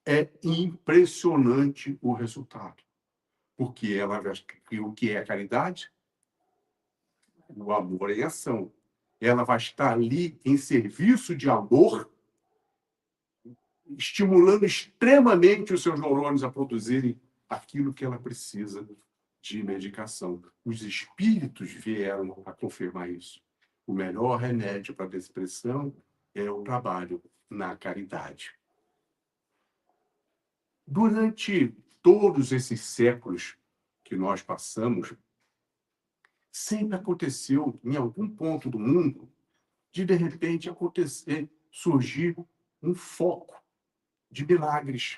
É impressionante o resultado, porque o que é a caridade? O amor em ação. Ela vai estar ali em serviço de amor, estimulando extremamente os seus neurônios a produzirem aquilo que ela precisa de medicação. Os espíritos vieram a confirmar isso. O melhor remédio para a depressão é o trabalho na caridade. Durante todos esses séculos que nós passamos, sempre aconteceu, em algum ponto do mundo, de repente surgir um foco de milagres.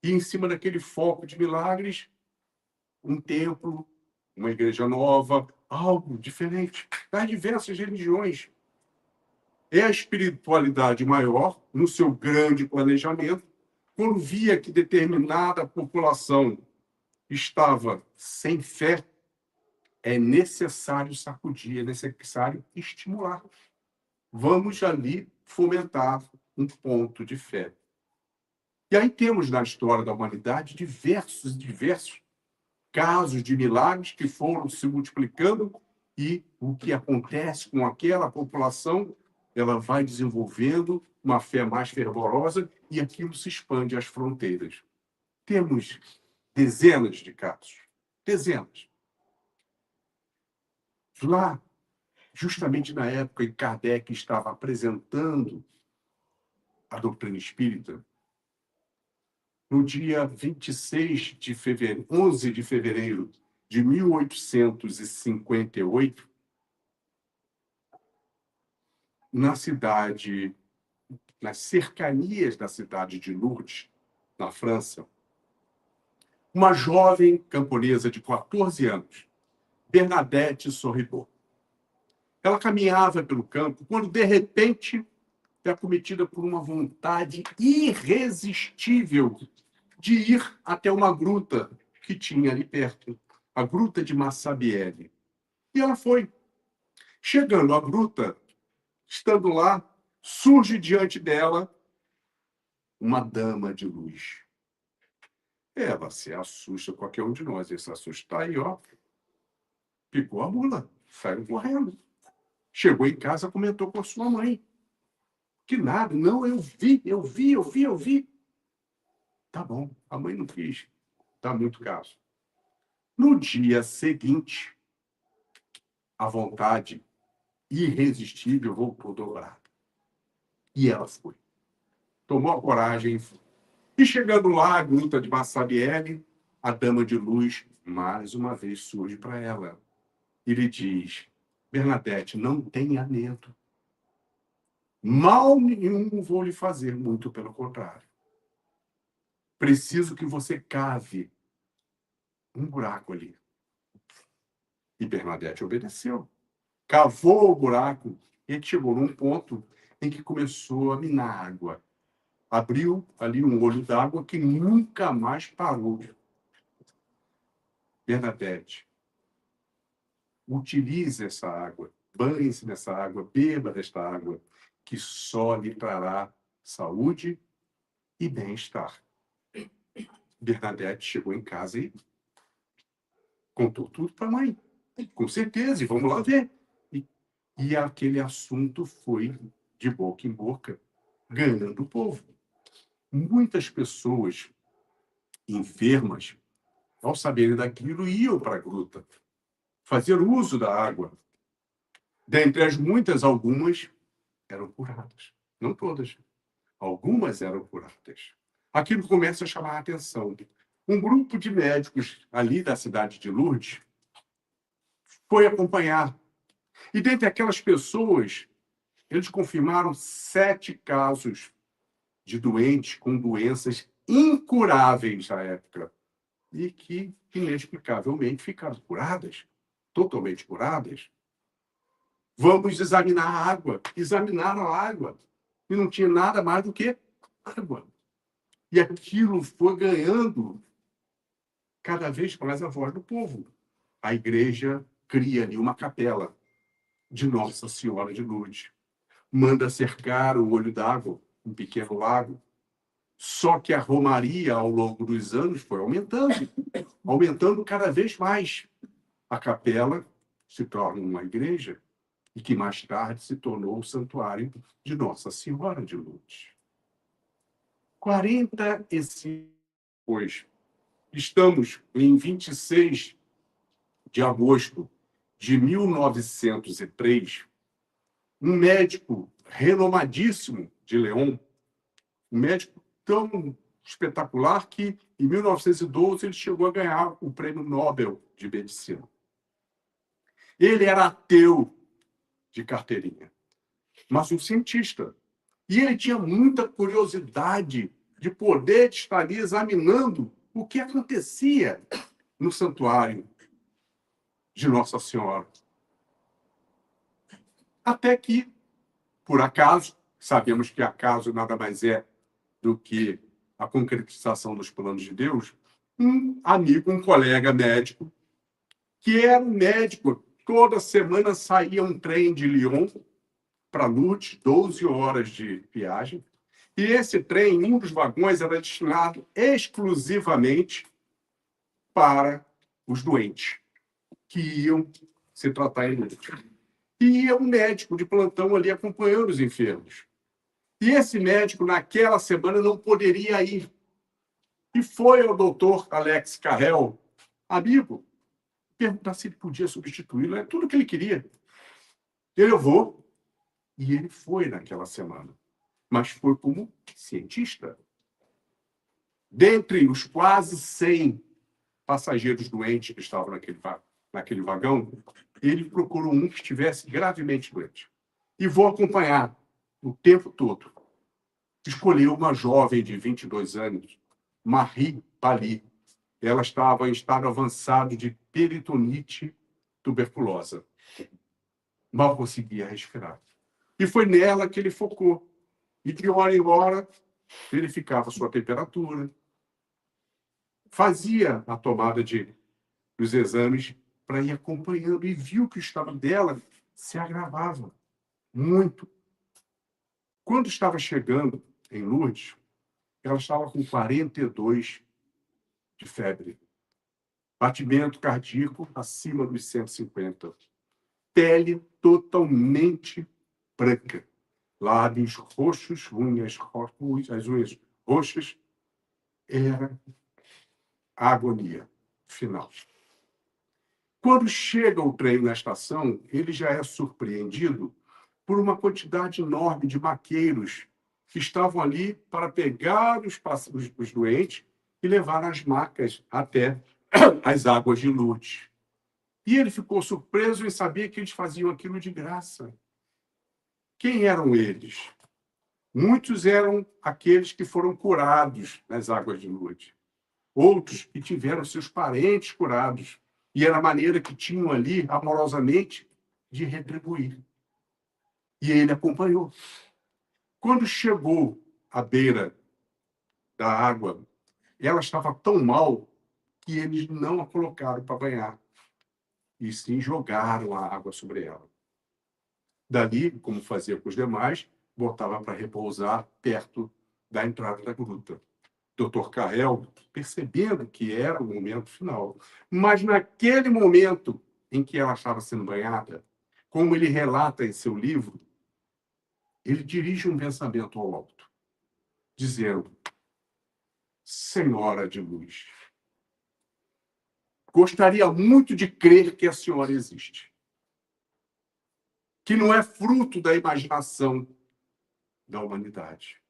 E em cima daquele foco de milagres, um templo, uma igreja nova, algo diferente. Das diversas religiões. É a espiritualidade maior, no seu grande planejamento, quando via que determinada população estava sem fé, é necessário sacudir, é necessário estimular. Vamos ali fomentar um ponto de fé. E aí temos na história da humanidade diversos casos de milagres que foram se multiplicando e o que acontece com aquela população, ela vai desenvolvendo uma fé mais fervorosa e aquilo se expande às fronteiras. Temos dezenas de casos. Dezenas. Lá, justamente na época em que Kardec estava apresentando a doutrina espírita, no dia 26 de fevereiro, 11 de fevereiro de 1858, nas cercanias da cidade de Lourdes, na França, uma jovem camponesa de 14 anos, Bernadette Sorribot. Ela caminhava pelo campo quando, de repente, é acometida por uma vontade irresistível de ir até uma gruta que tinha ali perto, a Gruta de Massabielle. E ela foi. Chegando à gruta, estando lá, surge diante dela uma dama de luz. Ela se assusta, qualquer um de nós ia se assustar e, picou a mula, saiu correndo. Chegou em casa, comentou com a sua mãe. Que nada, não, eu vi. Tá bom, a mãe não quis dar muito caso. No dia seguinte, a vontade irresistível voltou dobrada. E ela foi. Tomou a coragem e foi. E chegando lá, a gruta de Massabielle, a dama de luz, mais uma vez, surge para ela. E lhe diz, Bernadette, não tenha medo. Mal nenhum vou lhe fazer, muito pelo contrário. Preciso que você cave um buraco ali. E Bernadette obedeceu. Cavou o buraco e chegou num ponto em que começou a minar água. Abriu ali um olho d'água que nunca mais parou. Bernadette, utilize essa água, banhe-se nessa água, beba desta água, que só lhe trará saúde e bem-estar. Bernadette chegou em casa e contou tudo para a mãe. Com certeza, e vamos lá ver. E aquele assunto foi de boca em boca, ganhando o povo. Muitas pessoas enfermas, ao saberem daquilo, iam para a gruta, fazer uso da água. Dentre as muitas, algumas eram curadas. Não todas. Algumas eram curadas. Aquilo começa a chamar a atenção. Um grupo de médicos ali da cidade de Lourdes foi acompanhar. E dentre aquelas pessoas, eles confirmaram 7 casos de doentes com doenças incuráveis à época e que, inexplicavelmente, ficaram curadas, totalmente curadas. Vamos examinar a água. Examinaram a água. E não tinha nada mais do que água. E aquilo foi ganhando cada vez mais a voz do povo. A igreja cria ali uma capela de Nossa Senhora de Lourdes. Manda cercar o olho d'água, um pequeno lago. Só que a romaria, ao longo dos anos, foi aumentando cada vez mais. A capela se torna uma igreja e que mais tarde se tornou o santuário de Nossa Senhora de Lourdes. 45 depois, estamos em 26 de agosto de 1903, um médico renomadíssimo de León, um médico tão espetacular que, em 1912, ele chegou a ganhar o Prêmio Nobel de Medicina. Ele era ateu de carteirinha, mas um cientista. E ele tinha muita curiosidade de poder estar ali examinando o que acontecia no santuário de Nossa Senhora. Até que, por acaso, sabemos que acaso nada mais é do que a concretização dos planos de Deus, um amigo, um colega médico, que era um médico, toda semana saía um trem de Lyon para Lourdes, 12 horas de viagem, e esse trem, um dos vagões, era destinado exclusivamente para os doentes que iam se tratar em Lourdes. E ia um médico de plantão ali acompanhando os enfermos. E esse médico, naquela semana, não poderia ir. E foi ao doutor Alex Carrel, amigo, perguntar se ele podia substituí-lo. É tudo que ele queria. Eu vou. E ele foi naquela semana. Mas foi como cientista. Dentre os quase 100 passageiros doentes que estavam naquele vagão, ele procurou um que estivesse gravemente doente. E vou acompanhar o tempo todo. Escolheu uma jovem de 22 anos, Marie Pali. Ela estava em estado avançado de peritonite tuberculosa. Mal conseguia respirar. E foi nela que ele focou. E de hora em hora, verificava sua temperatura, fazia a tomada dos exames para ir acompanhando e viu que o estado dela se agravava muito. Quando estava chegando em Lourdes, ela estava com 42 de febre, batimento cardíaco acima dos 150, pele totalmente branca, lábios roxos, as unhas roxas, era a agonia final. Quando chega o trem na estação, ele já é surpreendido por uma quantidade enorme de maqueiros que estavam ali para pegar os doentes e levar as macas até as águas de Lourdes. E ele ficou surpreso em saber que eles faziam aquilo de graça, Quem eram eles? Muitos eram aqueles que foram curados nas águas de Lourdes. Outros que tiveram seus parentes curados. E era a maneira que tinham ali, amorosamente, de retribuir. E ele acompanhou. Quando chegou à beira da água, ela estava tão mal que eles não a colocaram para banhar. E sim jogaram a água sobre ela. Dali, como fazia com os demais, botava para repousar perto da entrada da gruta. Dr. Carrel, percebendo que era o momento final, mas naquele momento em que ela estava sendo banhada, como ele relata em seu livro, ele dirige um pensamento ao alto, dizendo: Senhora de luz, gostaria muito de crer que a senhora existe, que não é fruto da imaginação da humanidade.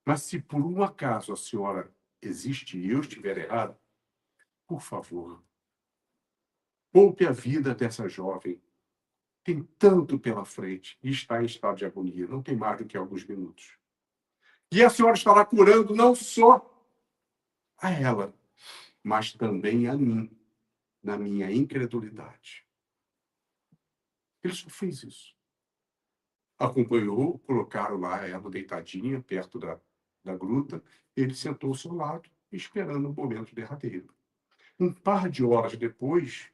Mas se por um acaso a senhora existe e eu estiver errado, por favor, poupe a vida dessa jovem. Tem tanto pela frente e está em estado de agonia, não tem mais do que alguns minutos. E a senhora estará curando não só a ela, mas também a mim, na minha incredulidade. Ele só fez isso. Acompanhou, colocaram lá ela deitadinha, perto da gruta, ele sentou-se ao lado, esperando o momento derradeiro. Um par de horas depois,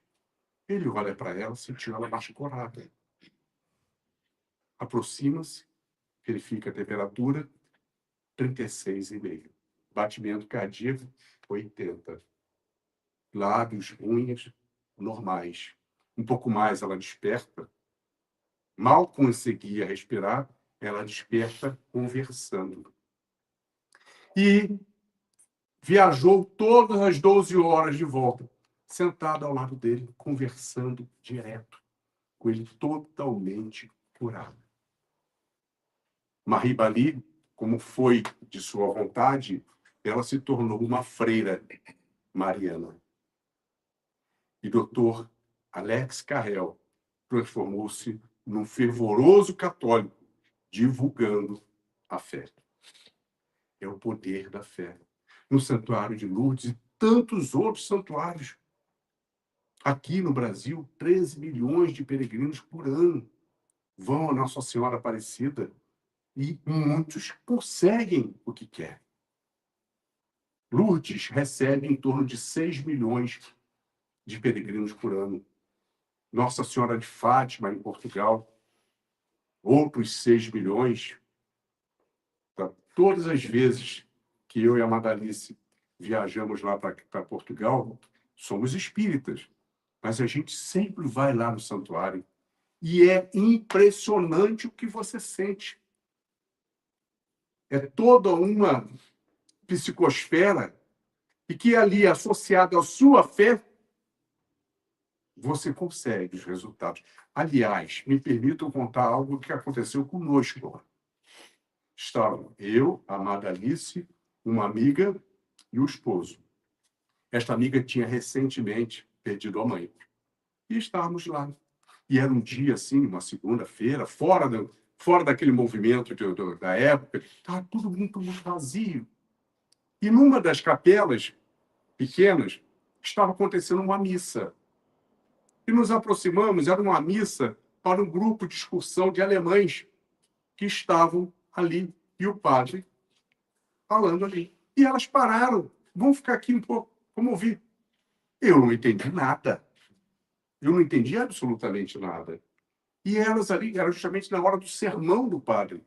ele olha para ela, sentiu ela baixo-corada. Aproxima-se, verifica a temperatura, 36,5. Batimento cardíaco, 80. Lábios, unhas, normais. Um pouco mais ela desperta. Mal conseguia respirar, ela desperta conversando. E viajou todas as 12 horas de volta, sentada ao lado dele, conversando direto, com ele totalmente curado. Marie Bali, como foi de sua vontade, ela se tornou uma freira mariana. E Dr. Alex Carrel transformou-se num fervoroso católico, divulgando a fé. É o poder da fé. No Santuário de Lourdes e tantos outros santuários. Aqui no Brasil, 13 milhões de peregrinos por ano vão a Nossa Senhora Aparecida e muitos conseguem o que querem. Lourdes recebe em torno de 6 milhões de peregrinos por ano. Nossa Senhora de Fátima, em Portugal, outros 6 milhões. Todas as vezes que eu e a Madalice viajamos lá para Portugal, somos espíritas, mas a gente sempre vai lá no santuário. E é impressionante o que você sente. É toda uma psicosfera e que ali, associada à sua fé, você consegue os resultados. Aliás, me permitam contar algo que aconteceu conosco. Estavam eu, a Madalice, uma amiga e o esposo. Esta amiga tinha recentemente perdido a mãe. E estávamos lá. E era um dia, assim, uma segunda-feira, fora daquele movimento da época, estava tudo muito vazio. E numa das capelas pequenas, estava acontecendo uma missa. E nos aproximamos, era uma missa para um grupo de excursão de alemães que estavam ali, e o padre falando ali. E elas pararam, vamos ficar aqui um pouco, vamos ouvir. Eu não entendi nada. Eu não entendi absolutamente nada. E elas ali, era justamente na hora do sermão do padre.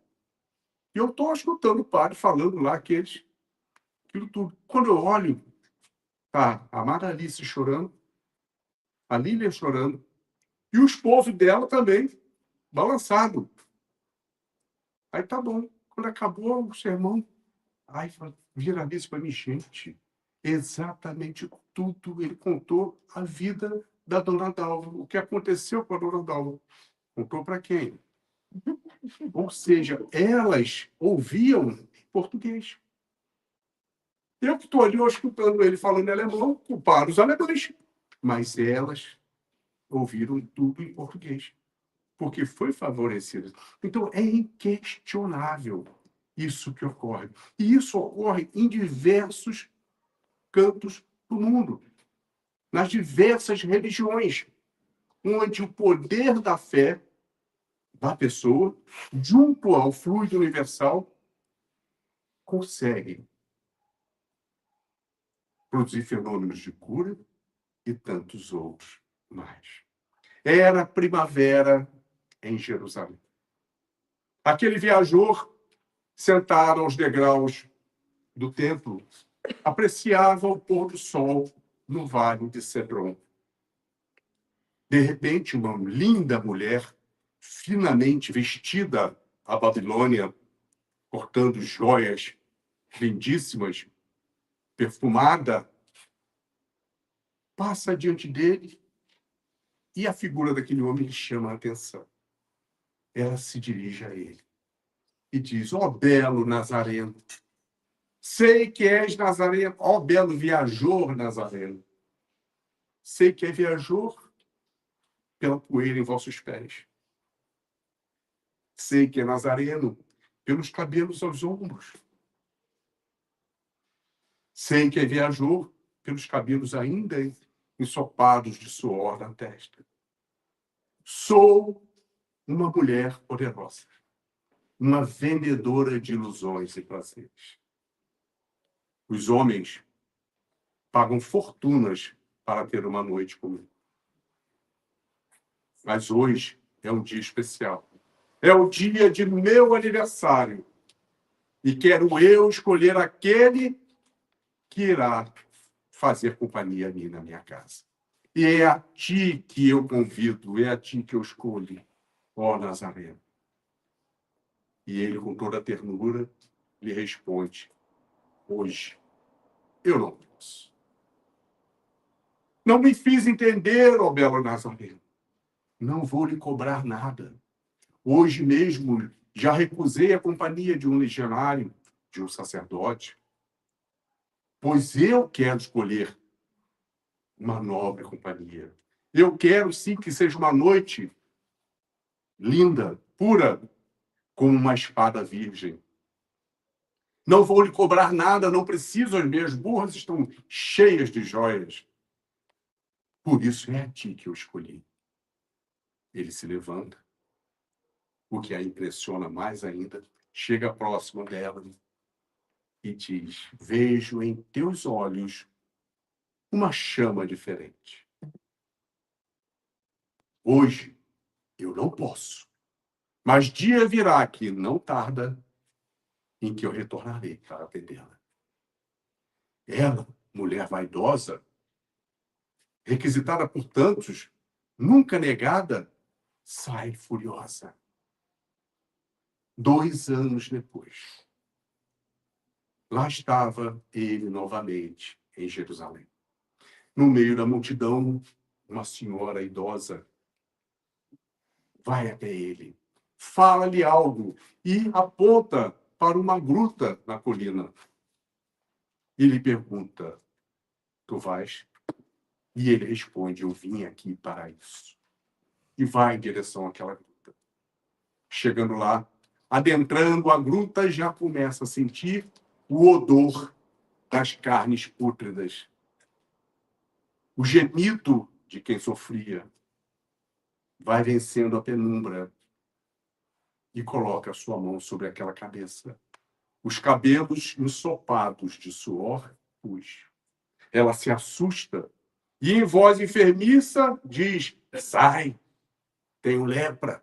E eu estou escutando o padre falando lá aquilo tudo. Quando eu olho, tá a Madalice chorando, a Lília chorando, e o esposo dela também, balançado. Aí tá bom. Quando acabou o sermão, aí vira a vez para mim, gente, exatamente tudo. Ele contou a vida da dona Dalva, o que aconteceu com a dona Dalva. Contou para quem? Ou seja, elas ouviam português. Eu que estou ali escutando ele falando em alemão, para os alemães. Mas elas ouviram tudo em português. porque foi favorecida. Então, é inquestionável isso que ocorre. E isso ocorre em diversos cantos do mundo, nas diversas religiões, onde o poder da fé da pessoa, junto ao fluido universal, consegue produzir fenômenos de cura e tantos outros mais. Era primavera em Jerusalém. Aquele viajor, sentado aos degraus do templo, apreciava o pôr do sol no vale de Cedron. De repente, uma linda mulher, finamente vestida à Babilônia, portando joias lindíssimas, perfumada, passa diante dele e a figura daquele homem lhe chama a atenção. Ela se dirige a ele e diz: ó belo Nazareno, sei que és Nazareno, ó belo viajor Nazareno, sei que é viajor pela poeira em vossos pés. Sei que é Nazareno pelos cabelos aos ombros. Sei que é viajor pelos cabelos ainda ensopados de suor na testa. Sou uma mulher poderosa, uma vendedora de ilusões e prazeres. Os homens pagam fortunas para ter uma noite comigo. Mas hoje é um dia especial. É o dia de meu aniversário. E quero eu escolher aquele que irá fazer companhia a mim na minha casa. E é a ti que eu convido, é a ti que eu escolho, ó Nazareno. E ele, com toda a ternura, lhe responde: hoje eu não posso. Não me fiz entender, ó belo Nazareno. Não vou lhe cobrar nada. Hoje mesmo já recusei a companhia de um legionário, de um sacerdote, pois eu quero escolher uma nobre companhia. Eu quero, sim, que seja uma noite linda, pura, como uma espada virgem. Não vou lhe cobrar nada, não preciso, as minhas burras estão cheias de joias. Por isso é a ti que eu escolhi. Ele se levanta, o que a impressiona mais ainda, chega próximo dela e diz: vejo em teus olhos uma chama diferente. Hoje eu não posso, mas dia virá que não tarda em que eu retornarei para atendê-la. Ela, mulher vaidosa, requisitada por tantos, nunca negada, sai furiosa. 2 anos depois, lá estava ele novamente em Jerusalém. No meio da multidão, uma senhora idosa vai até ele, fala-lhe algo e aponta para uma gruta na colina. E lhe pergunta: tu vais? E ele responde: eu vim aqui para isso. E vai em direção àquela gruta. Chegando lá, adentrando a gruta, já começa a sentir o odor das carnes pútridas. O gemido de quem sofria. Vai vencendo a penumbra e coloca a sua mão sobre aquela cabeça. Os cabelos ensopados de suor puxa. Ela se assusta e, em voz enfermiça, diz: sai, tenho lepra.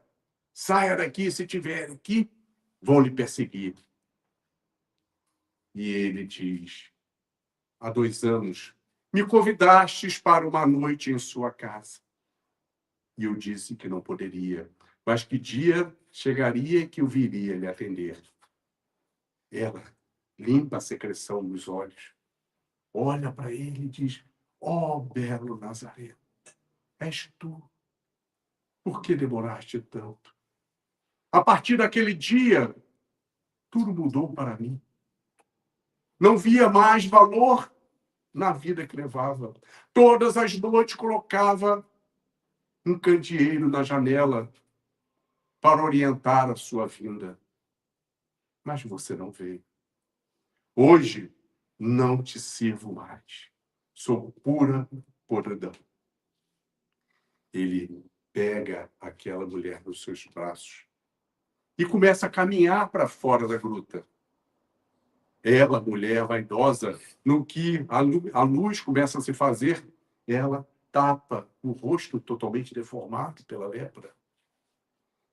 Saia daqui, se tiver aqui, vão lhe perseguir. E ele diz: há 2 anos, me convidastes para uma noite em sua casa. E eu disse que não poderia, mas que dia chegaria que eu viria lhe atender. Ela limpa a secreção nos olhos, olha para ele e diz: ó belo Nazareno, és tu. Por que demoraste tanto? A partir daquele dia, tudo mudou para mim. Não via mais valor na vida que levava. Todas as noites colocava um candeeiro na janela para orientar a sua vinda. Mas você não veio. Hoje, não te sirvo mais. Sou pura podridão. Ele pega aquela mulher nos seus braços e começa a caminhar para fora da gruta. Ela, mulher vaidosa, no que a luz começa a se fazer, ela tapa o rosto totalmente deformado pela lepra.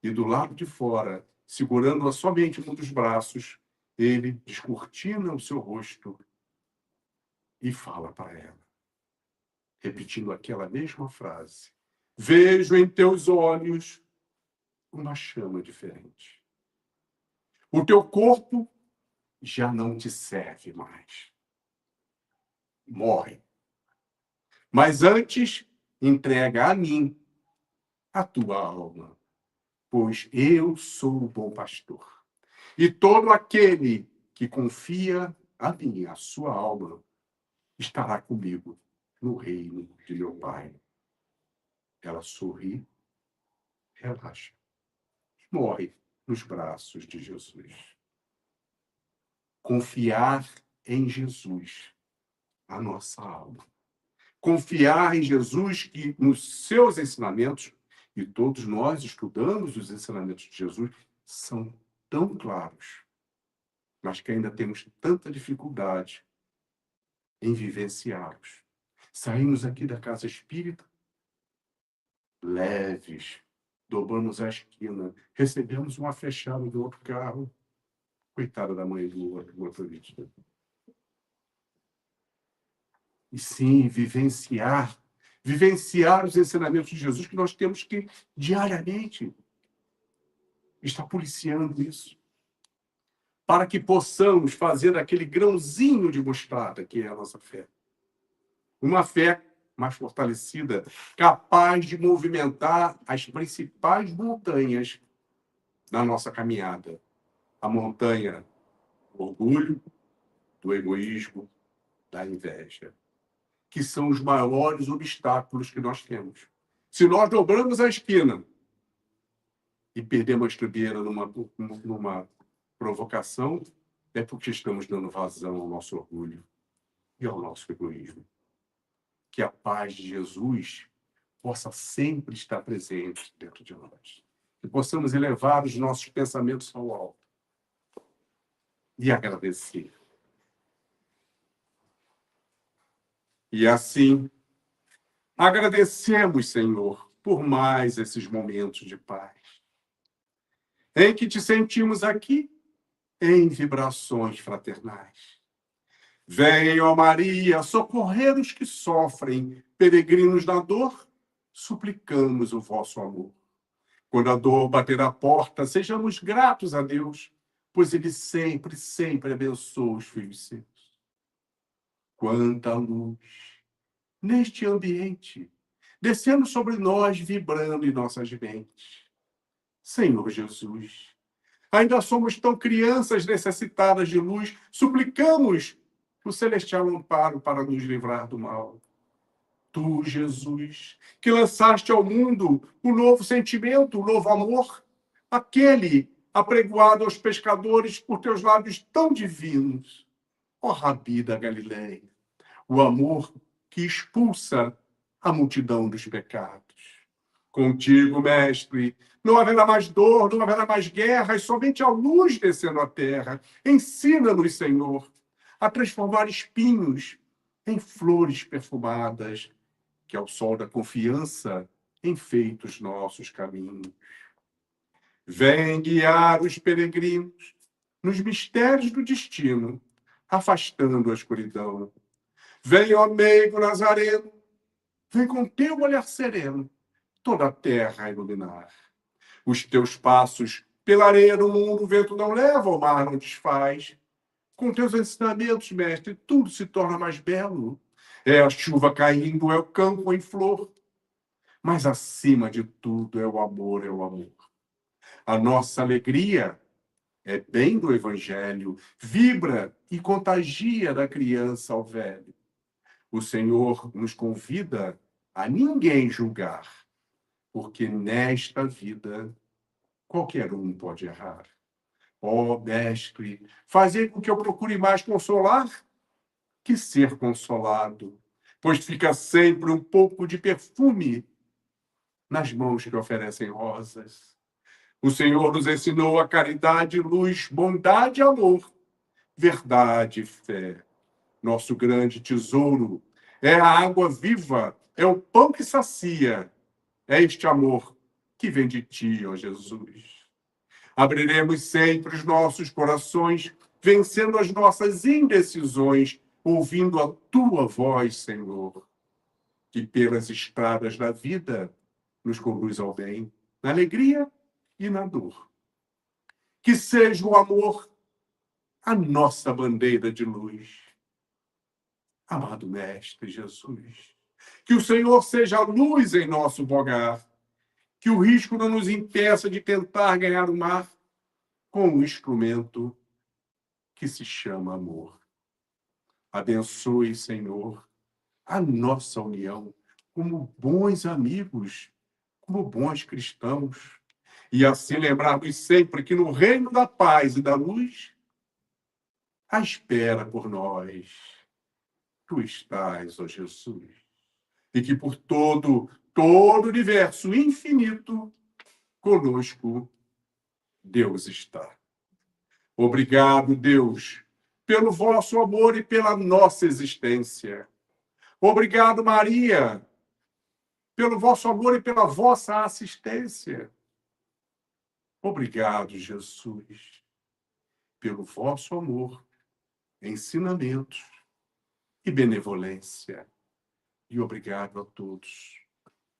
E do lado de fora, segurando-a somente num dos braços, ele descortina o seu rosto e fala para ela, repetindo aquela mesma frase: vejo em teus olhos uma chama diferente. O teu corpo já não te serve mais. Morre. Mas antes, entrega a mim a tua alma, pois eu sou o bom pastor. E todo aquele que confia a mim, a sua alma, estará comigo no reino de meu Pai. Ela sorri, relaxa, e morre nos braços de Jesus. Confiar em Jesus, a nossa alma. Confiar em Jesus, que nos seus ensinamentos, e todos nós estudamos os ensinamentos de Jesus, são tão claros, mas que ainda temos tanta dificuldade em vivenciá-los. Saímos aqui da casa espírita leves, dobramos a esquina, recebemos uma fechada do outro carro. Coitada da mãe do outro motorista. E sim, vivenciar os ensinamentos de Jesus, que nós temos que, diariamente, estar policiando isso, para que possamos fazer aquele grãozinho de mostarda que é a nossa fé. Uma fé mais fortalecida, capaz de movimentar as principais montanhas da nossa caminhada. A montanha do orgulho, do egoísmo, da inveja, que são os maiores obstáculos que nós temos. Se nós dobramos a esquina e perdemos a estribeira numa provocação, é porque estamos dando vazão ao nosso orgulho e ao nosso egoísmo. Que a paz de Jesus possa sempre estar presente dentro de nós. Que possamos elevar os nossos pensamentos ao alto e agradecer. E assim, agradecemos, Senhor, por mais esses momentos de paz, em que te sentimos aqui em vibrações fraternais. Venha, ó Maria, socorrer os que sofrem, peregrinos na dor, suplicamos o vosso amor. Quando a dor bater à porta, sejamos gratos a Deus, pois Ele sempre, sempre abençoa os filhos seus. Quanta luz neste ambiente, descendo sobre nós, vibrando em nossas mentes. Senhor Jesus, ainda somos tão crianças necessitadas de luz, suplicamos o celestial amparo para nos livrar do mal. Tu, Jesus, que lançaste ao mundo o novo sentimento, o novo amor, aquele apregoado aos pescadores por teus lábios tão divinos. Ó Rabi da Galileia, o amor que expulsa a multidão dos pecados. Contigo, mestre, não haverá mais dor, não haverá mais guerra, e somente a luz descendo à terra. Ensina-nos, Senhor, a transformar espinhos em flores perfumadas, que ao sol da confiança enfeita os nossos caminhos. Vem guiar os peregrinos nos mistérios do destino, afastando a escuridão. Vem, ó meigo Nazareno, vem com teu olhar sereno toda a terra a iluminar. Os teus passos pela areia do mundo o vento não leva, o mar não desfaz. Com teus ensinamentos, mestre, tudo se torna mais belo. É a chuva caindo, é o campo em flor. Mas, acima de tudo, é o amor, é o amor. A nossa alegria é bem do Evangelho, vibra e contagia da criança ao velho. O Senhor nos convida a ninguém julgar, porque nesta vida Qualquer um pode errar. Ó, mestre, fazei com que eu procure mais consolar que ser consolado, pois fica sempre um pouco de perfume nas mãos que oferecem rosas. O Senhor nos ensinou a caridade, luz, bondade e amor, verdade e fé. Nosso grande tesouro é a água viva, é o pão que sacia, é este amor que vem de ti, ó Jesus. Abriremos sempre os nossos corações, vencendo as nossas indecisões, ouvindo a tua voz, Senhor, que pelas estradas da vida nos conduz ao bem, na alegria e na dor. Que seja o amor a nossa bandeira de luz. Amado Mestre Jesus, que o Senhor seja a luz em nosso bogar, que o risco não nos impeça de tentar ganhar o mar com o instrumento que se chama amor. Abençoe, Senhor, a nossa união como bons amigos, como bons cristãos, e assim lembrarmos sempre que no reino da paz e da luz, a espera por nós, tu estás, ó Jesus, e que por todo o universo infinito, conosco, Deus está. Obrigado, Deus, pelo vosso amor e pela nossa existência. Obrigado, Maria, pelo vosso amor e pela vossa assistência. Obrigado, Jesus, pelo vosso amor, ensinamentos e benevolência. E obrigado a todos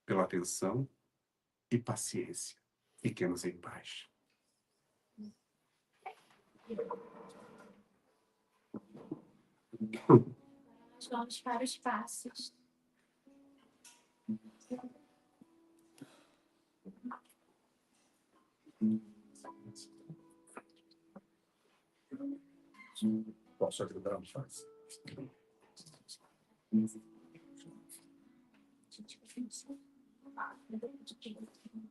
pela atenção e paciência. Fiquemos em paz.
Nós vamos para os passos.
Posso ajudar a fazer?